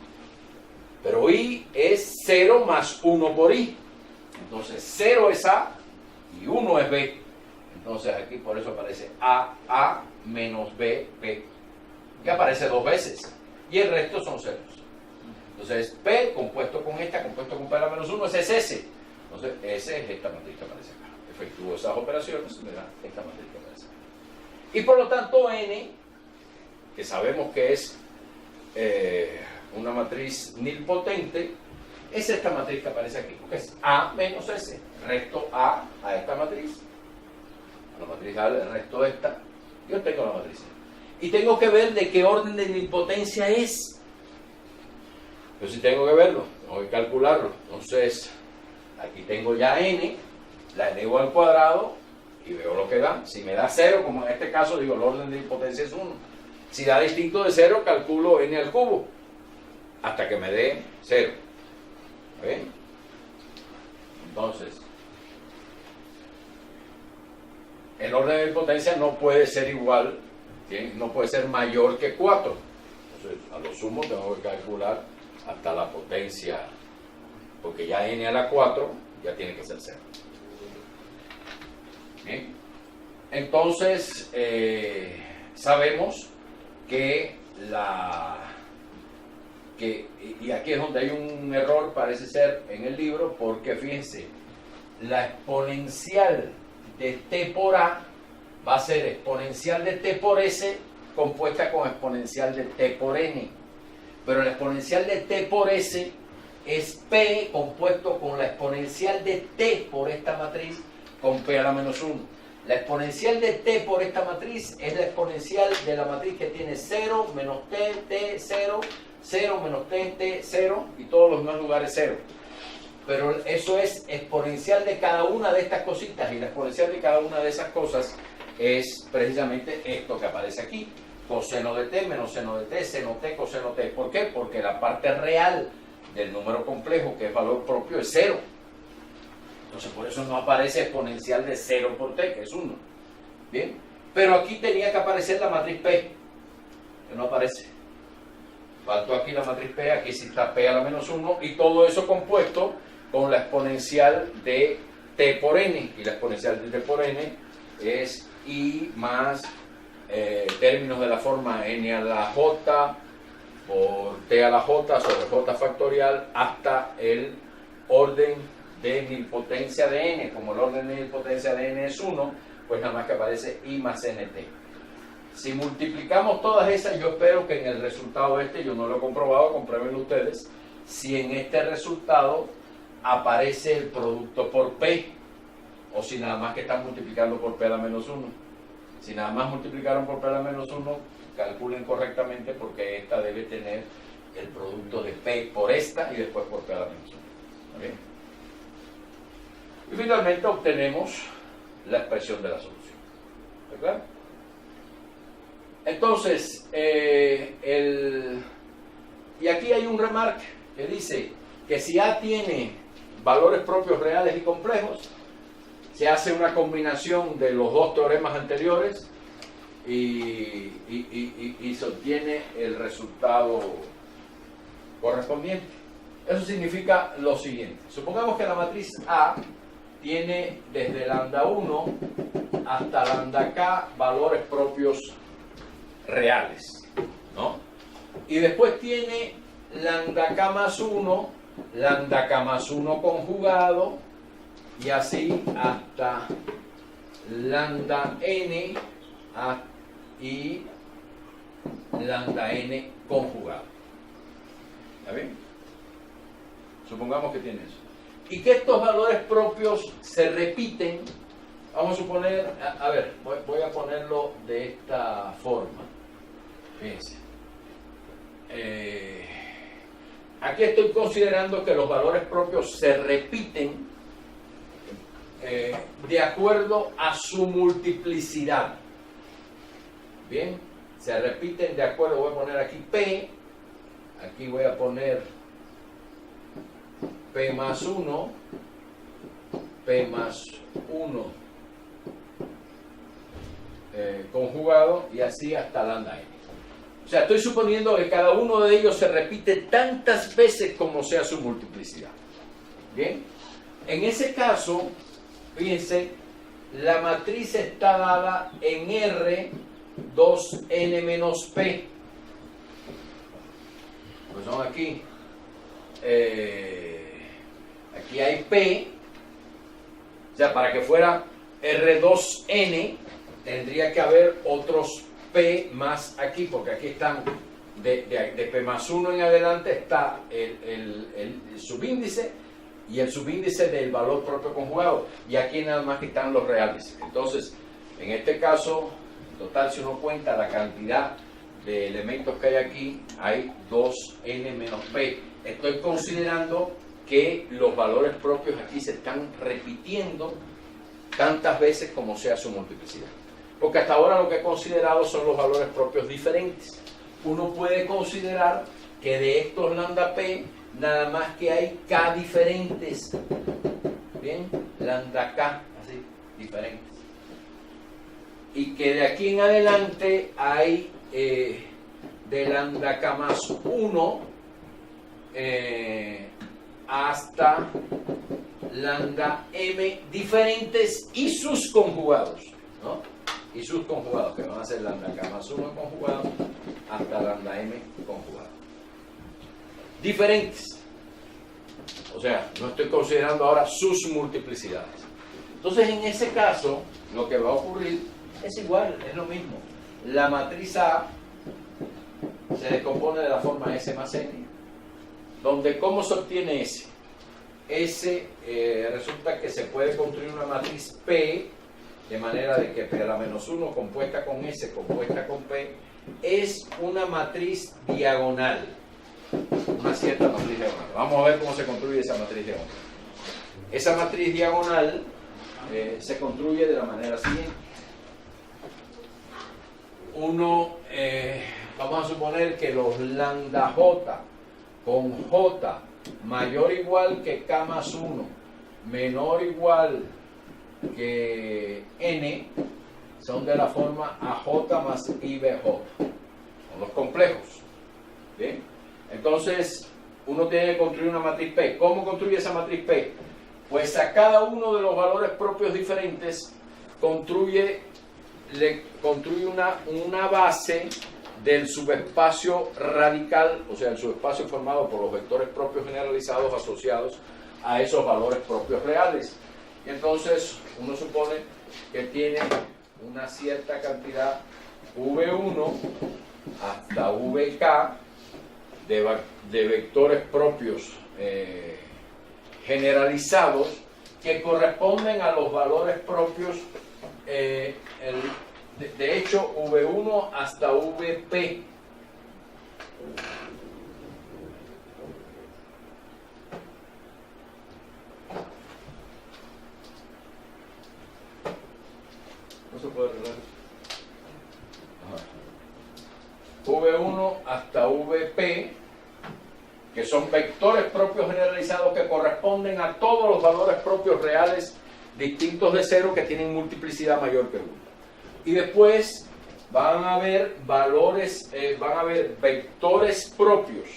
Pero I es 0 más 1 por I. Entonces 0 es A y 1 es B. Entonces aquí por eso aparece A menos B, que aparece dos veces. Y el resto son ceros. Entonces P compuesto con esta, compuesto con P a la menos 1, ese es S. Entonces S es esta matriz que aparece acá. Efectúo esas operaciones, me da esta matriz que aparece acá. Y por lo tanto N que sabemos que es una matriz nilpotente, es esta matriz que aparece aquí, porque es A menos S, resto A esta matriz, la matriz A le resto esta, yo tengo la matriz E. Y tengo que ver de qué orden de nilpotencia es. Yo sí tengo que verlo, tengo que calcularlo. Entonces, aquí tengo ya n, la elevo al cuadrado y veo lo que da. Si me da 0, como en este caso, digo, el orden de nilpotencia es 1. Si da distinto de 0, calculo n al cubo, hasta que me dé 0. ¿Ven? Entonces, el orden de nilpotencia no puede ser igual, no puede ser mayor que 4. Entonces, a lo sumo tengo que calcular hasta la potencia, porque ya n a la 4 ya tiene que ser 0. Bien. Entonces, sabemos que y aquí es donde hay un error, parece ser, en el libro, porque fíjense, la exponencial de t por a va a ser exponencial de t por s compuesta con exponencial de t por n. Pero la exponencial de t por s es p compuesto con la exponencial de t por esta matriz con p a la menos 1. La exponencial de t por esta matriz es la exponencial de la matriz que tiene 0, menos t, t, 0, 0, menos t, t, 0 y todos los demás lugares 0. Pero eso es exponencial de cada una de estas cositas, y la exponencial de cada una de esas cosas es precisamente esto que aparece aquí. Coseno de t menos seno de t, seno t, coseno t. ¿Por qué? Porque la parte real del número complejo, que es valor propio, es 0. Entonces por eso no aparece exponencial de 0 por t, que es 1. Bien, pero aquí tenía que aparecer la matriz P, que no aparece. Faltó aquí la matriz P, aquí sí está P a la menos 1, y todo eso compuesto con la exponencial de t por n, y la exponencial de t por n es i más términos de la forma n a la j por t a la j sobre j factorial hasta el orden de nilpotencia de n. Como el orden de nilpotencia de n es 1, pues nada más que aparece i más nt. Si multiplicamos todas esas, yo espero que en el resultado yo no lo he comprobado, compruébenlo ustedes, si en este resultado aparece el producto por p, o si nada más que están multiplicando por p a la menos 1. Si nada más multiplicaron por p a la menos 1, calculen correctamente, porque esta debe tener el producto de p por esta y después por p a la menos 1. ¿Okay? Y finalmente obtenemos la expresión de la solución. ¿Está claro? Entonces, y aquí hay un remarque que dice que si A tiene valores propios reales y complejos, se hace una combinación de los dos teoremas anteriores y se obtiene el resultado correspondiente. Eso significa lo siguiente. Supongamos que la matriz A tiene desde lambda 1 hasta lambda k valores propios reales, ¿no? Y después tiene lambda k más 1, lambda k más 1 conjugado, y así hasta lambda n y lambda n conjugado. ¿Está bien? Supongamos que tiene eso. Y que estos valores propios se repiten. Vamos a suponer, a ver, voy a ponerlo de esta forma. Fíjense. Aquí estoy considerando que los valores propios se repiten de acuerdo a su multiplicidad. Bien, se repiten de acuerdo, voy a poner aquí P, aquí voy a poner P más 1, P más 1 conjugado, y así hasta lambda n. O sea, estoy suponiendo que cada uno de ellos se repite tantas veces como sea su multiplicidad. Bien, en ese caso, fíjense, la matriz está dada en R 2n menos P. Pues son aquí. Aquí hay P. O sea, para que fuera R2n, tendría que haber otros P más aquí, porque aquí están de P más 1 en adelante está el subíndice y el subíndice del valor propio conjugado, y aquí nada más que están los reales. Entonces, en este caso, total, si uno cuenta la cantidad de elementos que hay aquí, hay 2n menos p. Estoy considerando que los valores propios aquí se están repitiendo tantas veces como sea su multiplicidad. Porque hasta ahora lo que he considerado son los valores propios diferentes. Uno puede considerar que de estos lambda p, nada más que hay k diferentes. ¿Bien? Lambda k, así, diferentes. Y que de aquí en adelante hay de lambda k más 1 hasta lambda m diferentes y sus conjugados, ¿no? Y sus conjugados, que van a ser lambda k más 1 conjugado hasta lambda m conjugado. Diferentes. O sea, no estoy considerando ahora sus multiplicidades. Entonces, en ese caso, lo que va a ocurrir es igual, es lo mismo. La matriz A se descompone de la forma S más N, donde ¿cómo se obtiene S? S resulta que se puede construir una matriz P, de manera de que P a la menos 1 compuesta con S compuesta con P es una matriz diagonal, una cierta matriz diagonal. Vamos a ver cómo se construye esa matriz diagonal. Esa matriz diagonal se construye de la manera siguiente. Vamos a suponer que los lambda J con J mayor o igual que K más 1 menor o igual que N son de la forma AJ más IBJ. Son los complejos. ¿Bien? Entonces, uno tiene que construir una matriz P. ¿Cómo construye esa matriz P? Pues a cada uno de los valores propios diferentes le construye una base del subespacio radical, o sea, el subespacio formado por los vectores propios generalizados asociados a esos valores propios reales. Y entonces uno supone que tiene una cierta cantidad V1 hasta VK de vectores propios generalizados que corresponden a los valores propios, de hecho, V1 hasta VP. No se puede arreglar. V1 hasta VP, que son vectores propios generalizados que corresponden a todos los valores propios reales distintos de cero que tienen multiplicidad mayor que 1. Y después van a haber vectores propios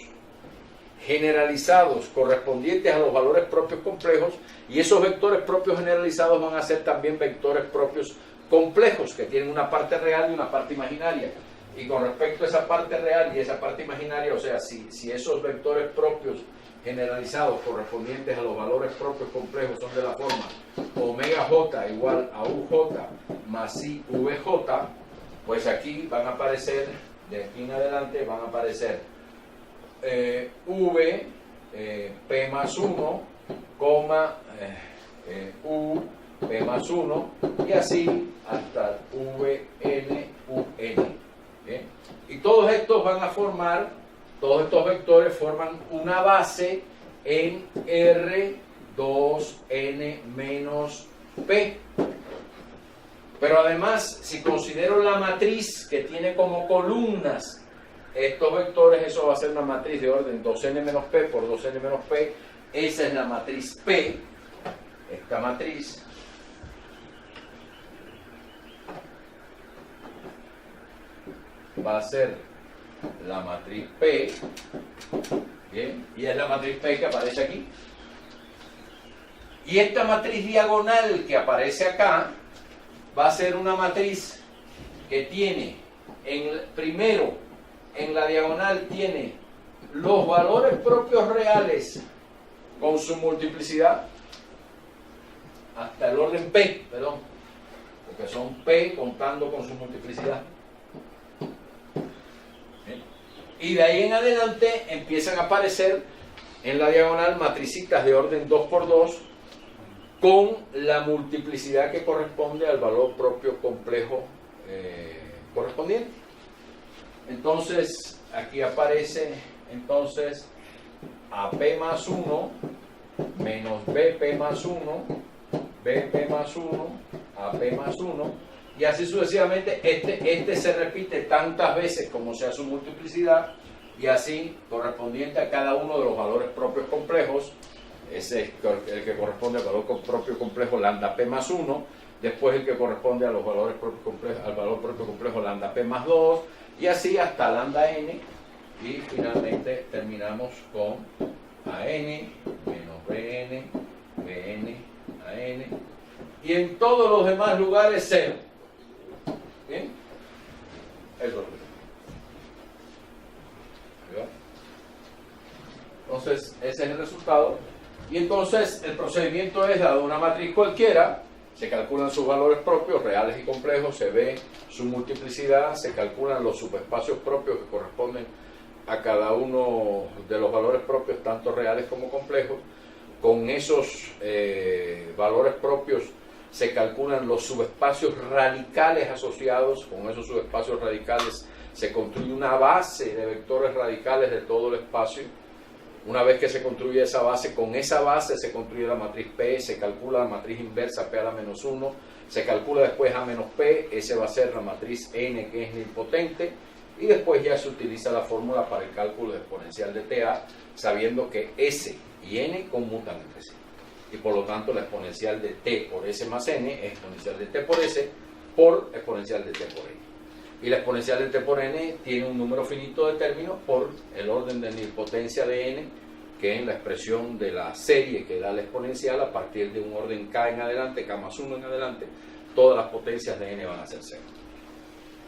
generalizados correspondientes a los valores propios complejos, y esos vectores propios generalizados van a ser también vectores propios complejos que tienen una parte real y una parte imaginaria. Y con respecto a esa parte real y esa parte imaginaria, o sea, si esos vectores propios generalizados correspondientes a los valores propios complejos son de la forma omega j igual a uj más i vj, pues aquí van a aparecer, de aquí en adelante van a aparecer v p más 1, u p más 1, y así hasta vn un. ¿Bien? Y todos estos van a formar, todos estos vectores forman una base en R2n menos P. Pero además, si considero la matriz que tiene como columnas estos vectores, eso va a ser una matriz de orden 2n menos P por 2n menos P. Esa es la matriz P. Esta matriz va a ser la matriz P, ¿bien? Y es la matriz P que aparece aquí. Y esta matriz diagonal que aparece acá va a ser una matriz que tiene, primero, en la diagonal tiene los valores propios reales con su multiplicidad, hasta el orden P, perdón, porque son P contando con su multiplicidad. Y de ahí en adelante empiezan a aparecer en la diagonal matricitas de orden 2×2 con la multiplicidad que corresponde al valor propio complejo correspondiente. Entonces, aquí aparece entonces AP más 1 menos BP más 1, BP más 1, AP más 1, y así sucesivamente. Este se repite tantas veces como sea su multiplicidad, y así correspondiente a cada uno de los valores propios complejos. Ese es el que corresponde al valor propio complejo lambda P más 1, después el que corresponde a los valores propios complejos, al valor propio complejo lambda P más 2, y así hasta lambda N, y finalmente terminamos con AN menos BN, BN, AN, y en todos los demás lugares 0. ¿Bien? Eso es lo que... Entonces, ese es el resultado. Y entonces, el procedimiento es, dado una matriz cualquiera, se calculan sus valores propios, reales y complejos, se ve su multiplicidad, se calculan los subespacios propios que corresponden a cada uno de los valores propios, tanto reales como complejos. Con esos valores propios se calculan los subespacios radicales asociados. Con esos subespacios radicales se construye una base de vectores radicales de todo el espacio. Una vez que se construye esa base, con esa base se construye la matriz P, se calcula la matriz inversa P a la menos 1, se calcula después A menos P, ese va a ser la matriz N, que es nilpotente, y después ya se utiliza la fórmula para el cálculo de exponencial de TA, sabiendo que S y N conmutan entre sí. Y por lo tanto la exponencial de T por S más N es exponencial de T por S por exponencial de T por N. Y la exponencial de T por N tiene un número finito de términos por el orden de nilpotencia de N, que en la expresión de la serie que da la exponencial, a partir de un orden K en adelante, K más 1 en adelante, todas las potencias de N van a ser 0.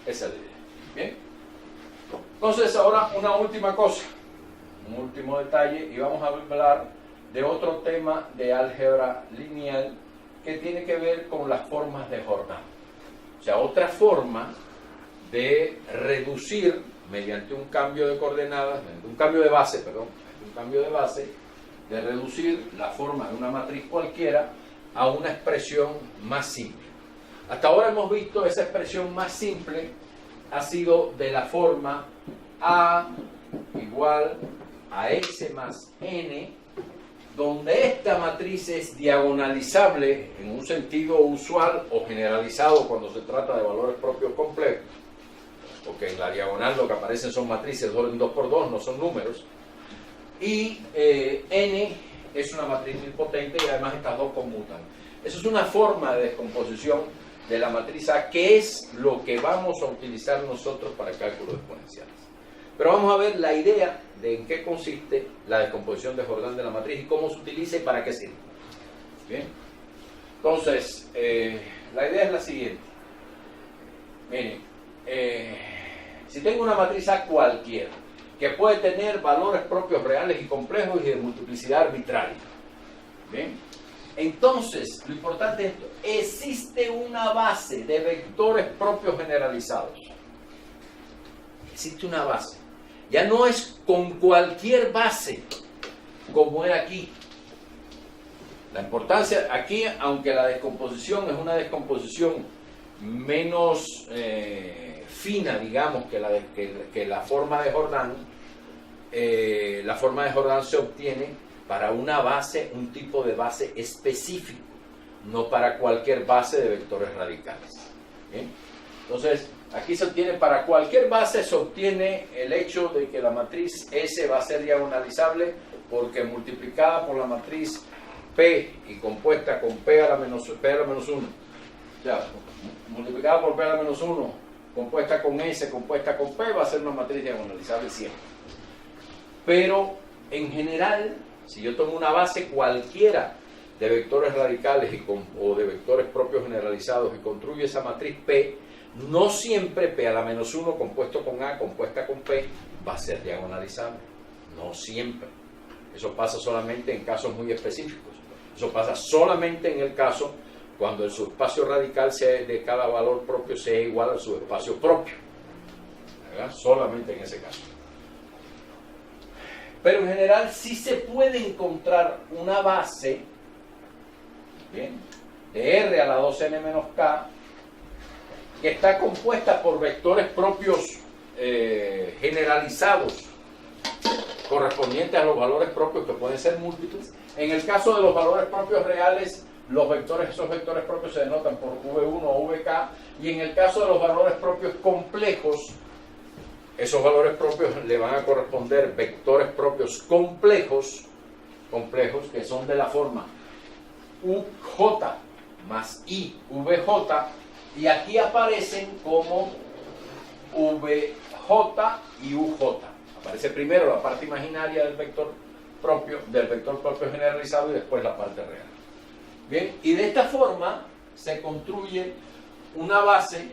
Esa es la idea. ¿Bien? Entonces, ahora una última cosa, un último detalle, y vamos a hablar de otro tema de álgebra lineal que tiene que ver con las formas de Jordan. O sea, otra forma de reducir mediante un cambio de coordenadas, un cambio de base, de reducir la forma de una matriz cualquiera a una expresión más simple. Hasta ahora hemos visto esa expresión más simple ha sido de la forma A igual a S más N, donde esta matriz es diagonalizable en un sentido usual o generalizado cuando se trata de valores propios complejos, porque en la diagonal lo que aparecen son matrices de orden 2×2, no son números, y N es una matriz nilpotente y además estas dos conmutan. Eso es una forma de descomposición de la matriz A, que es lo que vamos a utilizar nosotros para el cálculo de exponenciales. Pero vamos a ver la idea de en qué consiste la descomposición de Jordan de la matriz y cómo se utiliza y para qué sirve. Bien. Entonces, la idea es la siguiente. Miren, si tengo una matriz A cualquiera, que puede tener valores propios reales y complejos y de multiplicidad arbitraria. Bien. Entonces, lo importante es esto: existe una base de vectores propios generalizados. Existe una base. Ya no es con cualquier base, como era aquí. La importancia aquí, aunque la descomposición es una descomposición menos fina, digamos, que la forma de Jordan, la forma de Jordan se obtiene para una base, un tipo de base específico, no para cualquier base de vectores radicales. ¿Bien? Entonces, aquí se obtiene para cualquier base, se obtiene el hecho de que la matriz S va a ser diagonalizable porque multiplicada por la matriz P y compuesta con P a la menos 1, o sea, multiplicada por P a la menos 1, compuesta con S, compuesta con P, va a ser una matriz diagonalizable siempre. Pero, en general, si yo tomo una base cualquiera de vectores radicales o de vectores propios generalizados y construyo esa matriz P, no siempre P a la menos 1 compuesto con A, compuesta con P, va a ser diagonalizable. No siempre. Eso pasa solamente en casos muy específicos. Eso pasa solamente en el caso cuando el subespacio radical de cada valor propio sea igual al subespacio propio. ¿Verdad? Solamente en ese caso. Pero en general sí se puede encontrar una base, ¿bien?, de R a la 2n menos k, que está compuesta por vectores propios generalizados, correspondientes a los valores propios, que pueden ser múltiples. En el caso de los valores propios reales, esos vectores propios se denotan por V1 o VK, y en el caso de los valores propios complejos, esos valores propios le van a corresponder vectores propios complejos, que son de la forma UJ más IVJ, y aquí aparecen como VJ y UJ. Aparece primero la parte imaginaria del vector propio generalizado, y después la parte real. Bien, y de esta forma se construye una base,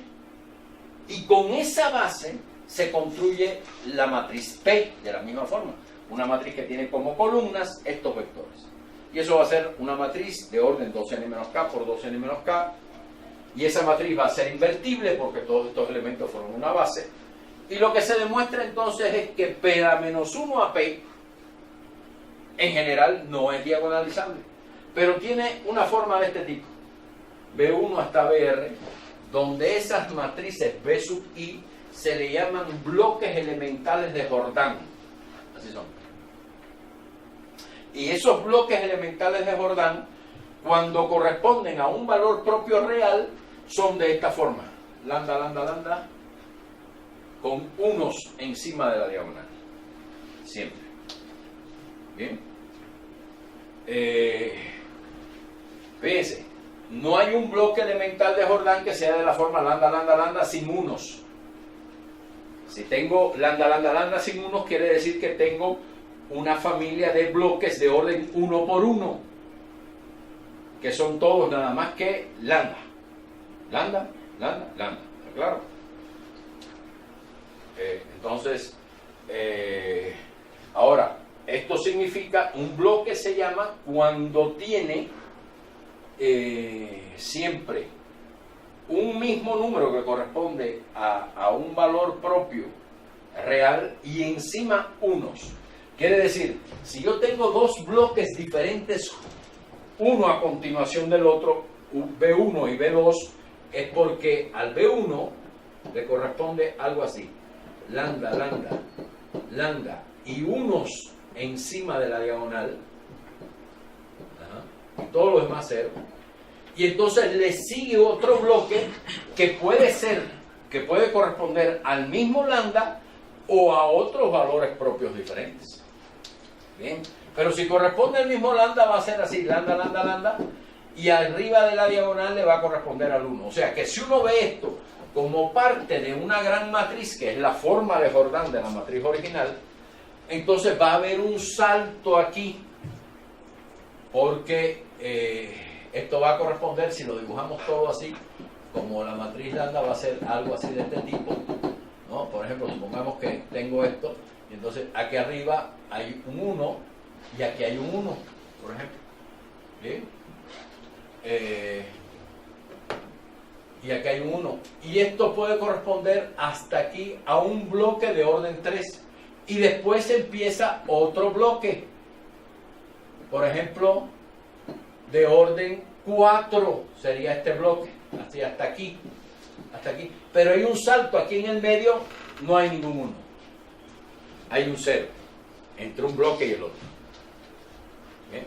y con esa base se construye la matriz P de la misma forma. Una matriz que tiene como columnas estos vectores. Y eso va a ser una matriz de orden 2n-k por 2n-k. Y esa matriz va a ser invertible porque todos estos elementos forman una base. Y lo que se demuestra entonces es que P da menos 1 a P en general no es diagonalizable, pero tiene una forma de este tipo, B1 hasta BR, donde esas matrices B sub I se le llaman bloques elementales de Jordan. Así son. Y esos bloques elementales de Jordan, cuando corresponden a un valor propio real, son de esta forma: lambda, lambda, lambda, con unos encima de la diagonal. Siempre. Bien. Fíjense, no hay un bloque elemental de Jordan que sea de la forma lambda, lambda, lambda sin unos. Si tengo lambda, lambda, lambda sin unos, quiere decir que tengo una familia de bloques de orden 1 por 1, que son todos nada más que lambda. Lambda, lambda, lambda. ¿Está claro? Entonces, ahora, esto significa, un bloque se llama cuando tiene siempre un mismo número que corresponde a un valor propio real y encima unos. Quiere decir, si yo tengo dos bloques diferentes, uno a continuación del otro, B1 y B2, es porque al B1 le corresponde algo así: lambda, lambda, lambda y unos encima de la diagonal, y todo lo demás cero. Y entonces le sigue otro bloque que puede corresponder al mismo lambda o a otros valores propios diferentes. Bien, pero si corresponde al mismo lambda va a ser así: lambda, lambda, lambda, y arriba de la diagonal le va a corresponder al 1. O sea que si uno ve esto como parte de una gran matriz, que es la forma de Jordan de la matriz original, entonces va a haber un salto aquí, porque esto va a corresponder, si lo dibujamos todo así, como la matriz lambda va a ser algo así de este tipo, ¿no? Por ejemplo, supongamos que tengo esto, y entonces aquí arriba hay un 1 y aquí hay un 1, por ejemplo. ¿Bien? Y aquí hay un 1. Y esto puede corresponder hasta aquí a un bloque de orden 3. Y después empieza otro bloque. Por ejemplo, de orden 4 sería este bloque. Así hasta aquí. Hasta aquí. Pero hay un salto. Aquí en el medio no hay ningún 1. Hay un 0 entre un bloque y el otro. ¿Bien?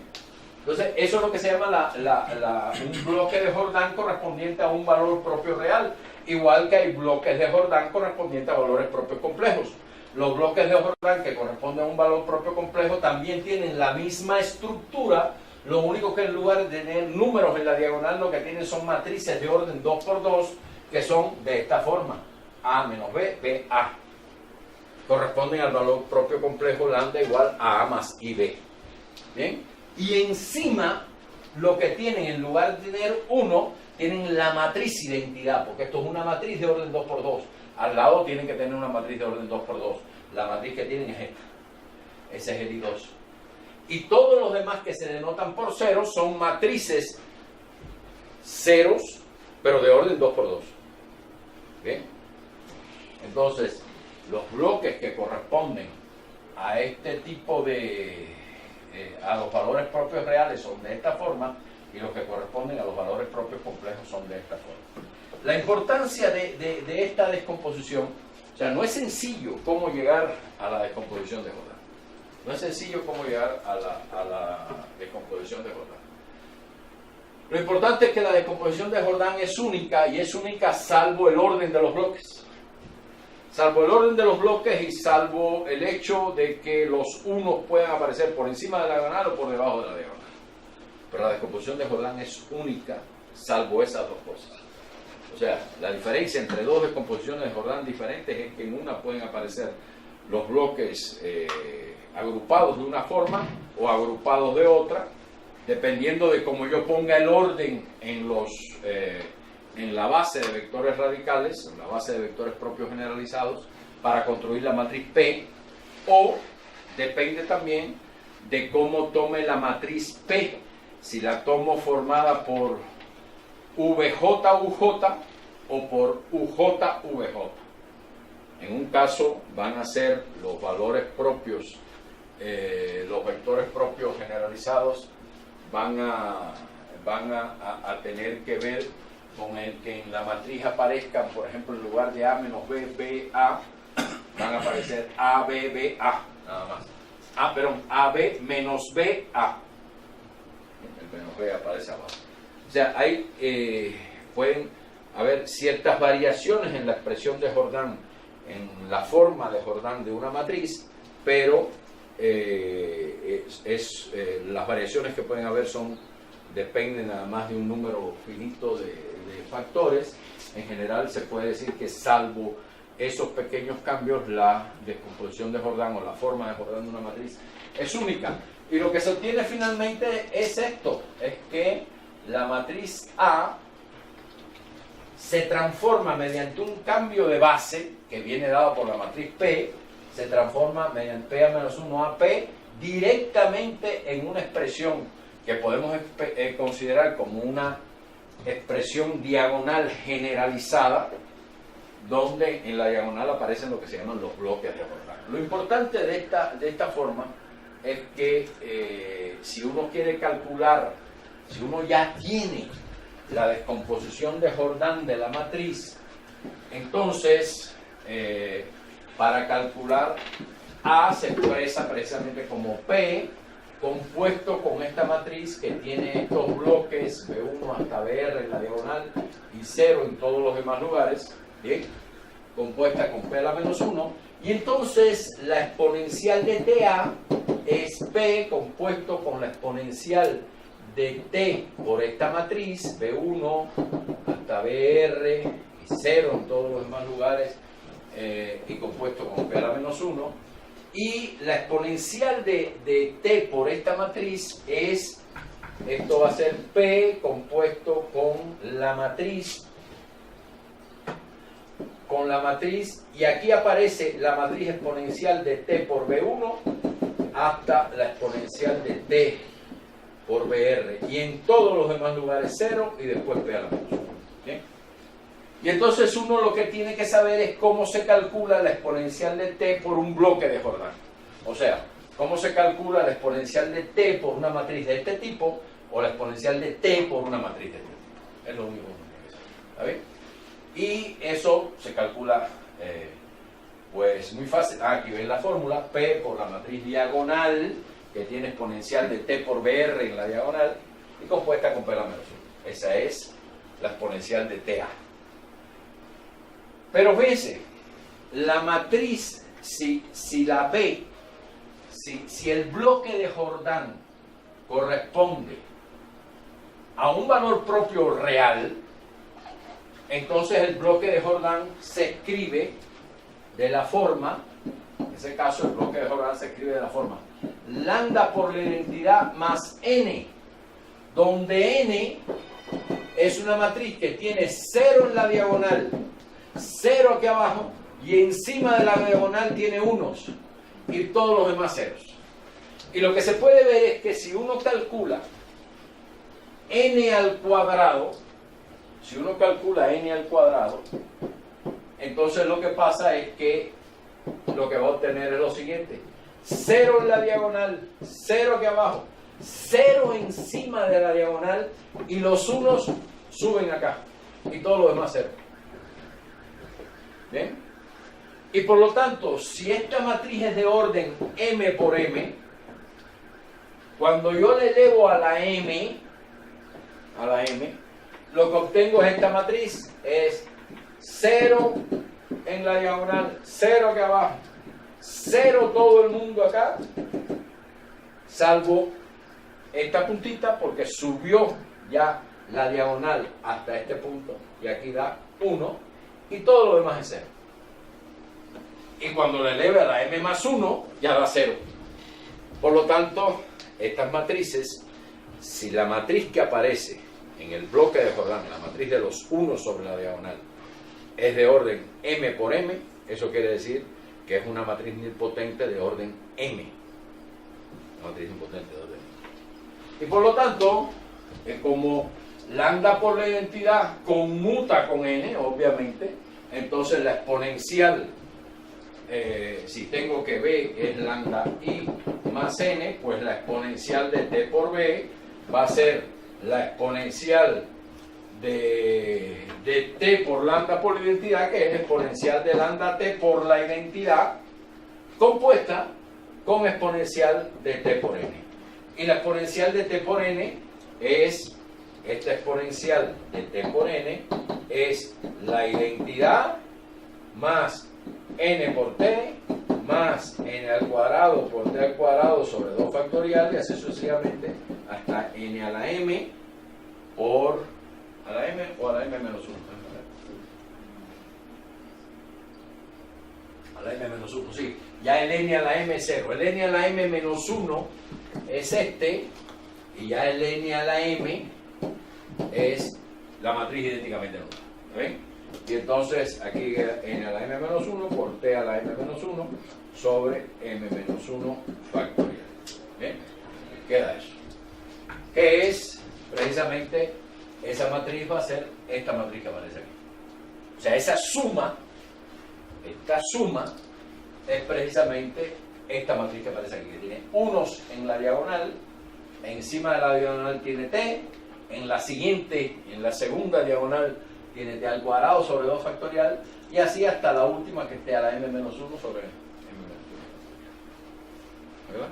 Entonces, eso es lo que se llama un bloque de Jordan correspondiente a un valor propio real. Igual que hay bloques de Jordan correspondientes a valores propios complejos. Los bloques de Jordan que corresponden a un valor propio complejo también tienen la misma estructura. Lo único que en lugar de tener números en la diagonal, lo que tienen son matrices de orden 2 por 2, que son de esta forma: A menos B, B, A. Corresponden al valor propio complejo lambda igual a A más IB. ¿Bien? Y encima, lo que tienen, en lugar de tener 1, tienen la matriz identidad, porque esto es una matriz de orden 2 por 2. Al lado tienen que tener una matriz de orden 2 por 2. La matriz que tienen es esta. Ese es el I2. Y todos los demás que se denotan por ceros son matrices ceros, pero de orden 2 por 2. ¿Bien? Entonces, los bloques que corresponden a este tipo a los valores propios reales son de esta forma y los que corresponden a los valores propios complejos son de esta forma. La importancia de esta descomposición, o sea, no es sencillo cómo llegar a la descomposición de Jordan. No es sencillo cómo llegar a la descomposición de Jordan. Lo importante es que la descomposición de Jordan es única y es única salvo el orden de los bloques. Salvo el orden de los bloques y salvo el hecho de que los unos puedan aparecer por encima de la diagonal o por debajo de la diagonal. Pero la descomposición de Jordan es única salvo esas dos cosas. O sea, la diferencia entre dos descomposiciones de Jordan diferentes es que en una pueden aparecer los bloques agrupados de una forma o agrupados de otra, dependiendo de cómo yo ponga el orden en la base de vectores radicales, en la base de vectores propios generalizados, para construir la matriz P, o depende también de cómo tome la matriz P, si la tomo formada por VJ-UJ o por UJ-VJ. En un caso van a ser los valores propios, los vectores propios generalizados van a tener que ver con el que en la matriz aparezcan, por ejemplo, en lugar de A menos B, B, A, van a aparecer A, B, B, A, nada más. A, B menos B, A. El menos B aparece abajo. O sea, pueden haber ciertas variaciones en la expresión de Jordan, en la forma de Jordan de una matriz, pero las variaciones que pueden haber dependen nada más de un número finito de factores. En general se puede decir que salvo esos pequeños cambios, la descomposición de Jordan o la forma de Jordan de una matriz es única. Y lo que se obtiene finalmente es esto, es que la matriz A se transforma mediante un cambio de base que viene dado por la matriz P, se transforma mediante P a menos 1 a P directamente en una expresión que podemos considerar como una expresión diagonal generalizada, donde en la diagonal aparecen lo que se llaman los bloques de Jordan. Lo importante de esta forma es que si uno quiere calcular, si uno ya tiene la descomposición de Jordan de la matriz, entonces para calcular A se expresa precisamente como P compuesto con esta matriz que tiene estos bloques B1 hasta BR en la diagonal y 0 en todos los demás lugares, ¿bien? Compuesta con P a la menos 1, y entonces la exponencial de TA es P compuesto con la exponencial de T por esta matriz, B1 hasta BR y 0 en todos los demás lugares, y compuesto con P a la menos 1, y la exponencial de T por esta matriz esto va a ser P compuesto con la matriz, y aquí aparece la matriz exponencial de T por B1 hasta la exponencial de T por BR, y en todos los demás lugares 0 y después P a la menos 1. ¿Bien? Y entonces uno lo que tiene que saber es cómo se calcula la exponencial de T por un bloque de Jordan. O sea, cómo se calcula la exponencial de T por una matriz de este tipo o la exponencial de T por una matriz de este tipo. Es lo único que tiene que saber. ¿Está bien? Y eso se calcula pues muy fácil. Aquí ven la fórmula: P por la matriz diagonal que tiene exponencial de T por BR en la diagonal y compuesta con P a la menos 1. Esa es la exponencial de TA. Pero fíjense, la matriz, si la B, si el bloque de Jordan corresponde a un valor propio real, entonces el bloque de Jordan se escribe de la forma, en ese caso el bloque de Jordan se escribe de la forma lambda por la identidad más n, donde n es una matriz que tiene 0 en la diagonal, 0 aquí abajo, y encima de la diagonal tiene unos y todos los demás ceros. Y lo que se puede ver es que si uno calcula n al cuadrado, entonces lo que pasa es que lo que va a obtener es lo siguiente: 0 en la diagonal, 0 aquí abajo, 0 encima de la diagonal y los unos suben acá y todo lo demás 0. ¿Bien? Y por lo tanto, si esta matriz es de orden m por m, cuando yo le elevo a la m, lo que obtengo es esta matriz, es 0 en la diagonal, 0 aquí abajo, 0 todo el mundo acá, salvo esta puntita porque subió ya la diagonal hasta este punto y aquí da 1 y todo lo demás es 0. Y cuando le eleve a la m más 1 ya da 0. Por lo tanto, estas matrices, si la matriz que aparece en el bloque de Jordan, la matriz de los 1 sobre la diagonal, es de orden m por m, eso quiere decir que es una matriz nilpotente de orden m. Una matriz nilpotente de orden m. Y por lo tanto, como lambda por la identidad conmuta con n, obviamente, entonces la exponencial, si tengo que b es lambda i más n, pues la exponencial de t por b va a ser la exponencial de t por lambda por la identidad, que es exponencial de lambda t por la identidad, compuesta con exponencial de t por n. Y la exponencial de t por n es, esta exponencial de t por n es la identidad más n por t más n al cuadrado por t al cuadrado sobre 2 factorial y así sucesivamente hasta n a la m por a la m o a la m menos 1. A la m menos 1, sí. Ya el n a la m es 0. El n a la m menos 1 es este y ya el n a la m es la matriz idénticamente nula. ¿Ven? Y entonces aquí n a la m menos 1 por t a la m menos 1 sobre m menos 1 factorial. ¿Bien? Queda eso. Que es precisamente esa matriz, va a ser esta matriz que aparece aquí. O sea, esta suma es precisamente esta matriz que aparece aquí, que tiene unos en la diagonal, encima de la diagonal tiene t, en la siguiente, en la segunda diagonal tiene t al cuadrado sobre 2 factorial y así hasta la última que esté a la m menos 1 sobre m menos 1. ¿Verdad?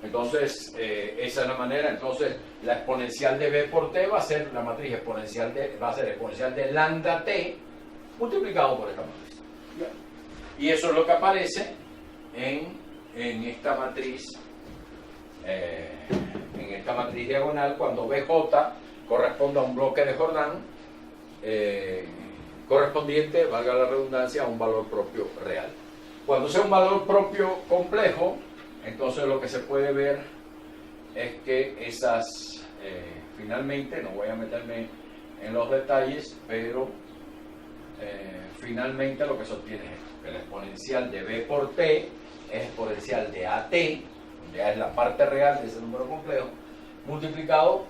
Entonces, esa es la manera. Entonces, la exponencial de b por t va a ser la matriz exponencial de lambda t multiplicado por esta matriz. Y eso es lo que aparece en esta matriz diagonal cuando bj corresponde a un bloque de Jordan correspondiente, valga la redundancia, a un valor propio real. Cuando sea un valor propio complejo, entonces lo que se puede ver es que esas, finalmente, no voy a meterme en los detalles, pero finalmente lo que se obtiene es esto, que la exponencial de b por t es exponencial de at, donde a es la parte real de ese número complejo, multiplicado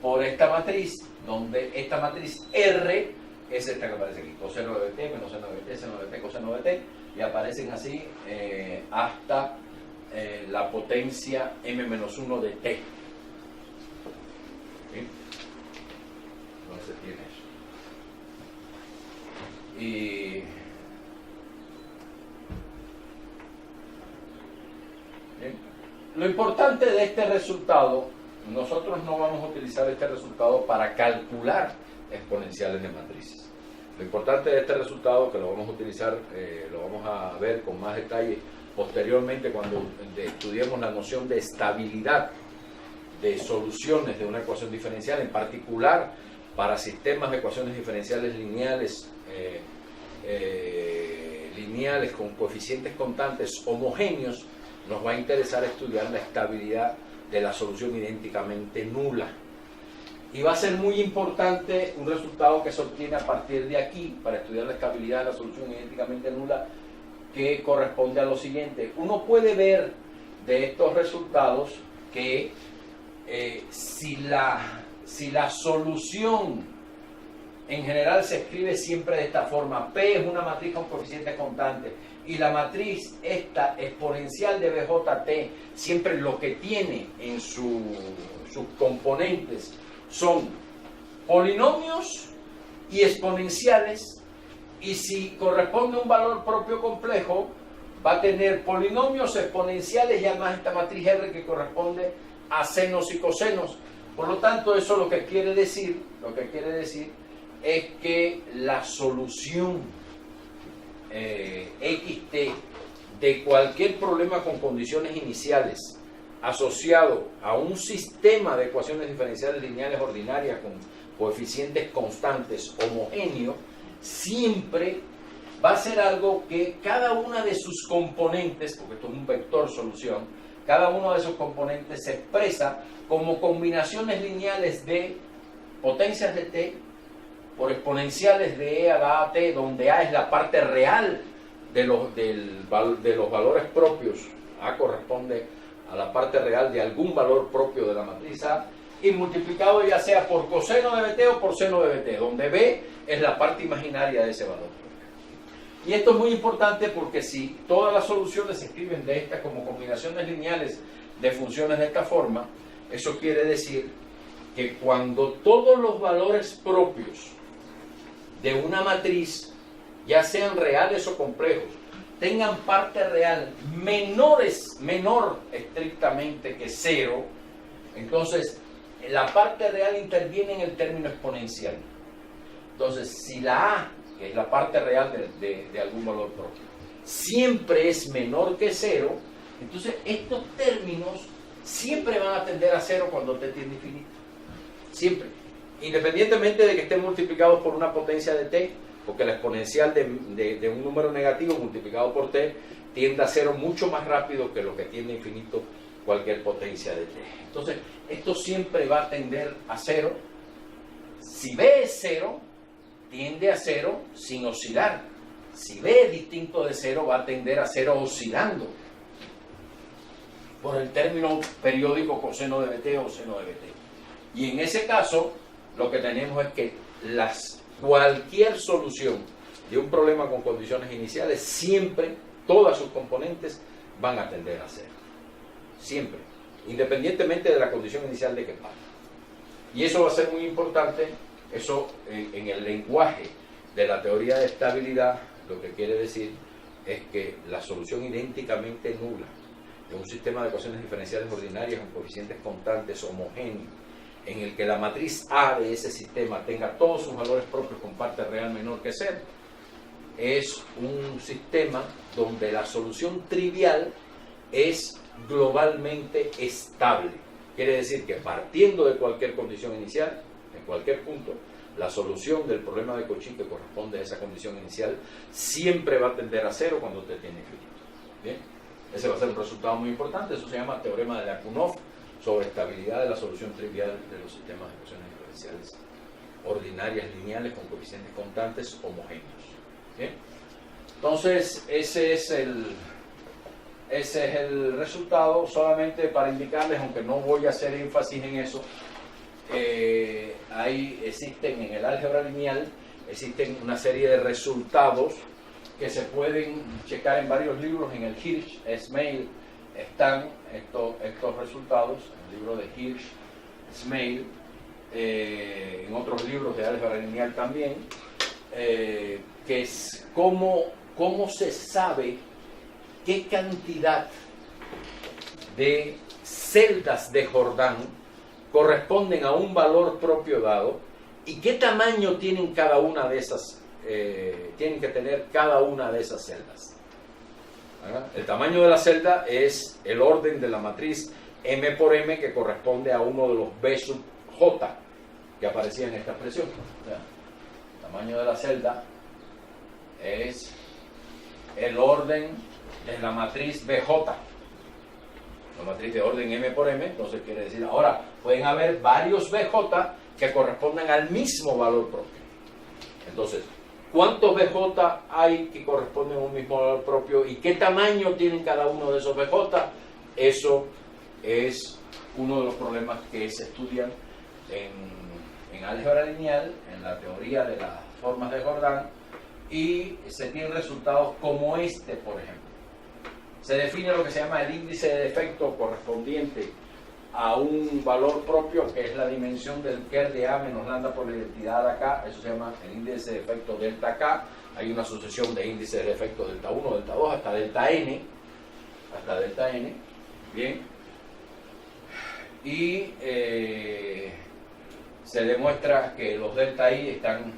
por esta matriz, donde esta matriz R es esta que aparece aquí, coseno de t, menos seno de t, seno de t, coseno de t, y aparecen así hasta la potencia m-1 de t. ¿Sí? Entonces tiene eso. Y bien, lo importante de este resultado, nosotros no vamos a utilizar este resultado para calcular exponenciales de matrices. Lo importante de este resultado, que lo vamos a utilizar, lo vamos a ver con más detalle posteriormente cuando estudiemos la noción de estabilidad de soluciones de una ecuación diferencial, en particular para sistemas de ecuaciones diferenciales lineales, lineales con coeficientes constantes homogéneos, nos va a interesar estudiar la estabilidad de la solución idénticamente nula. Y va a ser muy importante un resultado que se obtiene a partir de aquí para estudiar la estabilidad de la solución idénticamente nula, que corresponde a lo siguiente. Uno puede ver de estos resultados que si la solución en general se escribe siempre de esta forma. P es una matriz con coeficientes constantes y la matriz esta exponencial de BJT siempre lo que tiene en sus componentes son polinomios y exponenciales, y si corresponde a un valor propio complejo va a tener polinomios, exponenciales y además esta matriz R que corresponde a senos y cosenos. Por lo tanto, eso lo que quiere decir es que la solución XT de cualquier problema con condiciones iniciales asociado a un sistema de ecuaciones diferenciales lineales ordinarias con coeficientes constantes homogéneos, siempre va a ser algo que cada una de sus componentes, porque esto es un vector solución, cada uno de sus componentes se expresa como combinaciones lineales de potencias de t por exponenciales de e a la at, donde a es la parte real de los valores propios. A corresponde a la parte real de algún valor propio de la matriz A, y multiplicado ya sea por coseno de bt o por seno de bt, donde b es la parte imaginaria de ese valor. Y esto es muy importante porque si todas las soluciones se escriben de estas como combinaciones lineales de funciones de esta forma, eso quiere decir que cuando todos los valores propios de una matriz, ya sean reales o complejos, tengan parte real menor estrictamente que cero, entonces la parte real interviene en el término exponencial. Entonces, si la A, que es la parte real de algún valor propio, siempre es menor que cero, entonces estos términos siempre van a tender a cero cuando t tiende a infinito. Siempre. Independientemente de que estén multiplicados por una potencia de t, porque la exponencial de un número negativo multiplicado por t tiende a cero mucho más rápido que lo que tiende a infinito cualquier potencia de t. Entonces, esto siempre va a tender a cero. Si b es cero, tiende a cero sin oscilar. Si b es distinto de cero, va a tender a cero oscilando por el término periódico coseno de bt o seno de bt. Y en ese caso, lo que tenemos es que cualquier solución de un problema con condiciones iniciales, siempre, todas sus componentes van a tender a cero. Siempre. Independientemente de la condición inicial de que parta. Y eso va a ser muy importante. Eso en el lenguaje de la teoría de estabilidad, lo que quiere decir es que la solución idénticamente nula de un sistema de ecuaciones diferenciales ordinarias con coeficientes constantes homogéneos, en el que la matriz A de ese sistema tenga todos sus valores propios con parte real menor que cero, es un sistema donde la solución trivial es globalmente estable. Quiere decir que partiendo de cualquier condición inicial, en cualquier punto, la solución del problema de Cauchy que corresponde a esa condición inicial siempre va a tender a cero cuando t tiene infinito. ¿Bien? Ese va a ser un resultado muy importante. Eso se llama teorema de Lyapunov sobre estabilidad de la solución trivial de los sistemas de ecuaciones diferenciales ordinarias lineales con coeficientes constantes homogéneos. ¿Bien? Entonces, ese es el resultado. Solamente para indicarles, aunque no voy a hacer énfasis en eso, existen en el álgebra lineal una serie de resultados que se pueden checar en varios libros. En el Hirsch, Smail, están estos resultados, en el libro de Hirsch, Smail, en otros libros de álgebra lineal también, que es cómo se sabe qué cantidad de celdas de Jordan corresponden a un valor propio dado y qué tamaño tienen cada una de esas, tienen que tener cada una de esas celdas. ¿Verdad? El tamaño de la celda es el orden de la matriz M por M, que corresponde a uno de los B sub J que aparecía en esta expresión. O sea, el tamaño de la celda es el orden de la matriz BJ, la matriz de orden M por M. Entonces quiere decir, ahora pueden haber varios BJ que correspondan al mismo valor propio. Entonces, ¿cuántos BJ hay que corresponden a un mismo valor propio y qué tamaño tienen cada uno de esos BJ? Eso es uno de los problemas que se estudian en en álgebra lineal, en la teoría de las formas de Jordan, y se tienen resultados como este, por ejemplo. Se define lo que se llama el índice de defecto correspondiente a un valor propio, que es la dimensión del Kerr de A menos lambda por la identidad de acá. Eso se llama el índice de defecto delta K. Hay una sucesión de índices de defecto delta 1, delta 2, hasta delta N. Bien. Y se demuestra que los delta I están,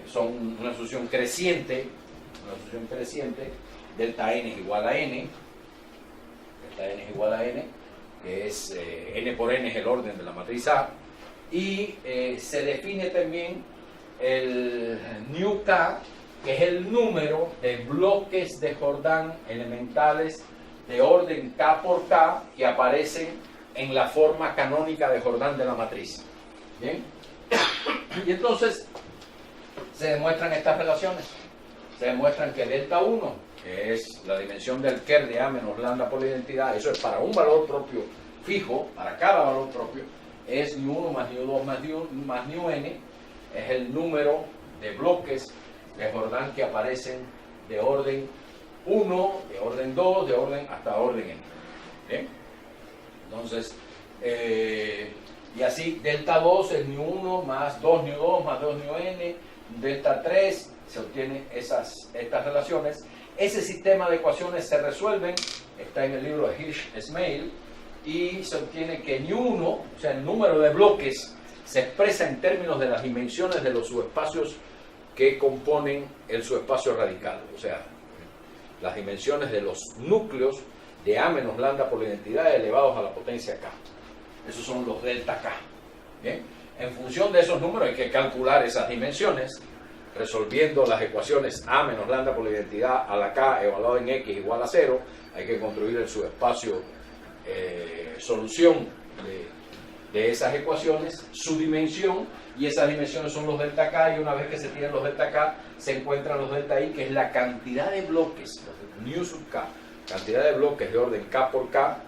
son una sucesión creciente, delta N es igual a N, que es N por N es el orden de la matriz A, y se define también el nu K, que es el número de bloques de Jordan elementales de orden K por K que aparecen en la forma canónica de Jordan de la matriz. ¿Bien? Y entonces se demuestran estas relaciones. Se demuestran que delta 1, que es la dimensión del Kerr de A menos lambda por la identidad, eso es para un valor propio fijo, para cada valor propio, es nu1 más nu2 más nu_n, es el número de bloques de Jordan que aparecen de orden 1, de orden 2, de orden hasta orden n. ¿Bien? Entonces, y así delta 2 es nu1 más 2 nu2 más 2 nu_n, delta 3, se obtienen estas relaciones. Ese sistema de ecuaciones se resuelven, está en el libro de Hirsch-Smail, y se obtiene que nu1, o sea, el número de bloques, se expresa en términos de las dimensiones de los subespacios que componen el subespacio radical, o sea, las dimensiones de los núcleos de A menos lambda por la identidad elevados a la potencia K. Esos son los delta K. ¿Bien? En función de esos números hay que calcular esas dimensiones, resolviendo las ecuaciones A menos lambda por la identidad a la K evaluado en X igual a 0. Hay que construir el subespacio solución de esas equaciones, su dimensión, y esas dimensiones son los delta K, y una vez que se tienen los delta K, se encuentran los delta I, que es la cantidad de bloques, nu sub K, cantidad de bloques de orden K por K,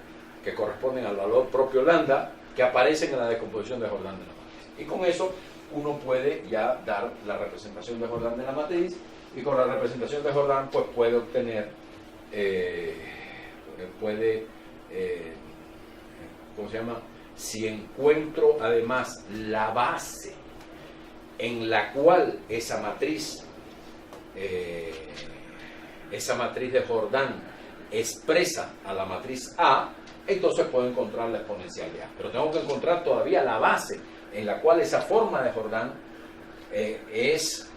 que corresponden al valor propio lambda, que aparecen en la descomposición de Jordan de la matriz. Y con eso uno puede ya dar la representación de Jordan de la matriz, y con la representación de Jordan pues puede obtener, ¿cómo se llama? Si encuentro además la base en la cual esa matriz de Jordan expresa a la matriz A, entonces puedo encontrar la exponencial de A. Pero tengo que encontrar todavía la base en la cual esa forma de Jordan es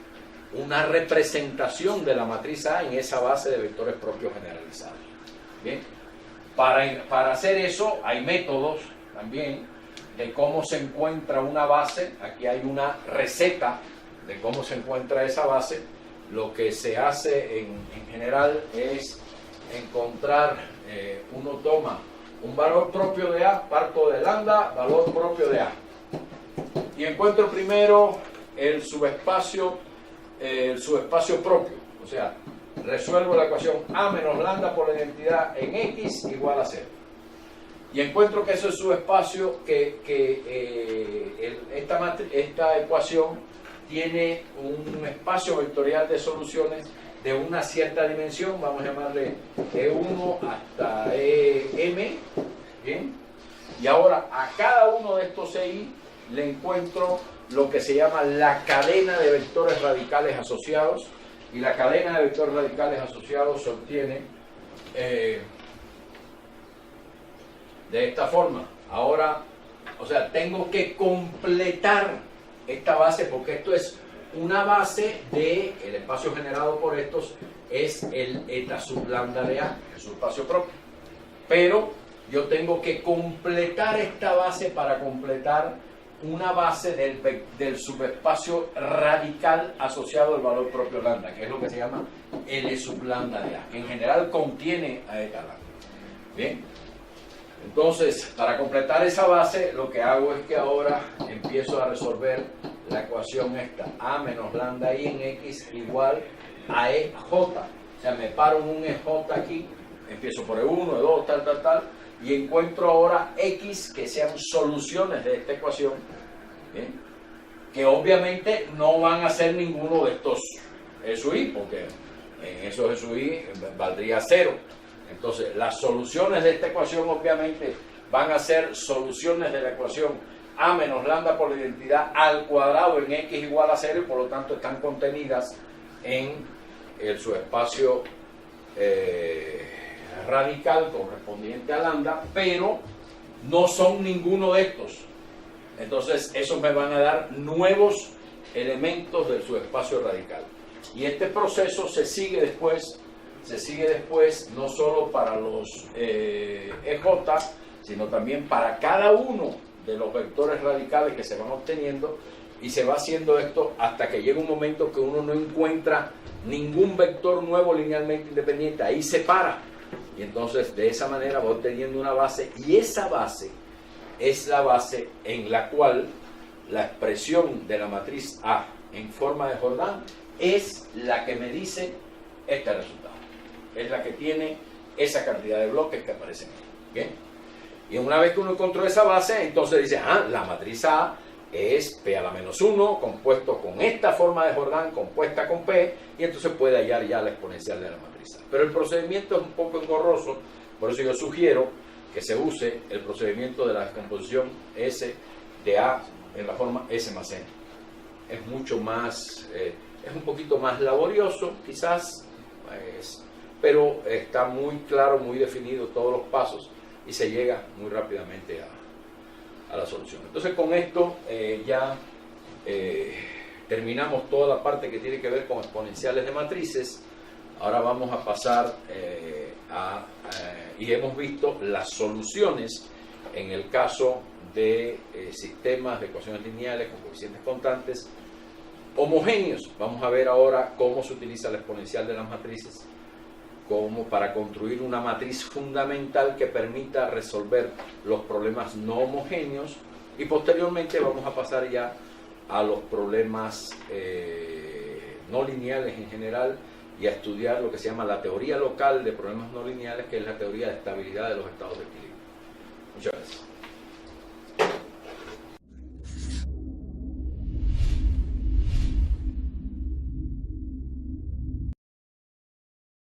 una representación de la matriz A en esa base de vectores propios generalizados. Bien, para hacer eso hay métodos también de cómo se encuentra una base. Aquí hay una receta de cómo se encuentra esa base. Lo que se hace en general es encontrar, uno toma un valor propio de A, parto de lambda, valor propio de A, y encuentro primero el subespacio propio, o sea, resuelvo la ecuación A menos lambda por la identidad en X igual a 0. Y encuentro que ese es subespacio, esta ecuación tiene un espacio vectorial de soluciones de una cierta dimensión, vamos a llamarle E1 hasta EM, ¿bien? Y ahora a cada uno de estos EI le encuentro lo que se llama la cadena de vectores radicales asociados, y la cadena de vectores radicales asociados se obtiene de esta forma. Ahora, o sea, tengo que completar esta base, porque esto es una base de el espacio generado por estos, es el eta sub lambda de A, el subespacio propio. Pero yo tengo que completar esta base para completar una base del subespacio radical asociado al valor propio lambda, que es lo que se llama L sub lambda de A, que en general contiene a eta lambda. Bien. Entonces, para completar esa base, lo que hago es que ahora empiezo a resolver la ecuación esta, A menos lambda I en X igual a EJ. O sea, me paro en un EJ aquí, empiezo por E1, E2, tal, y encuentro ahora X que sean soluciones de esta ecuación ¿bien? Que obviamente no van a ser ninguno de estos SUI, porque en esos SUI valdría 0. Entonces, las soluciones de esta ecuación obviamente van a ser soluciones de la ecuación A menos lambda por la identidad al cuadrado en X igual a 0, y por lo tanto están contenidas en el subespacio radical correspondiente a lambda, pero no son ninguno de estos. Entonces, esos me van a dar nuevos elementos del subespacio radical. Y este proceso se sigue después no solo para los EJ, sino también para cada uno de los vectores radicales que se van obteniendo, y se va haciendo esto hasta que llega un momento que uno no encuentra ningún vector nuevo linealmente independiente. Ahí se para, y entonces de esa manera va obteniendo una base, y esa base es la base en la cual la expresión de la matriz A en forma de Jordan es la que me dice este resultado, es la que tiene esa cantidad de bloques que aparecen aquí. ¿Bien? Y una vez que uno encontró esa base, entonces dice, la matriz A es P a la menos 1 compuesto con esta forma de Jordan compuesta con P, y entonces puede hallar ya la exponencial de la matriz A. Pero el procedimiento es un poco engorroso, por eso yo sugiero que se use el procedimiento de la descomposición S de A en la forma S más N. Es mucho más, es un poquito más laborioso quizás, pero está muy claro, muy definido todos los pasos, y se llega muy rápidamente a la solución. Entonces, con esto ya terminamos toda la parte que tiene que ver con exponenciales de matrices. Ahora vamos a pasar y hemos visto las soluciones en el caso de sistemas de ecuaciones lineales con coeficientes constantes homogéneos. Vamos a ver ahora cómo se utiliza la exponencial de las matrices como para construir una matriz fundamental que permita resolver los problemas no homogéneos, y posteriormente vamos a pasar ya a los problemas no lineales en general, y a estudiar lo que se llama la teoría local de problemas no lineales, que es la teoría de estabilidad de los estados de equilibrio. Muchas gracias.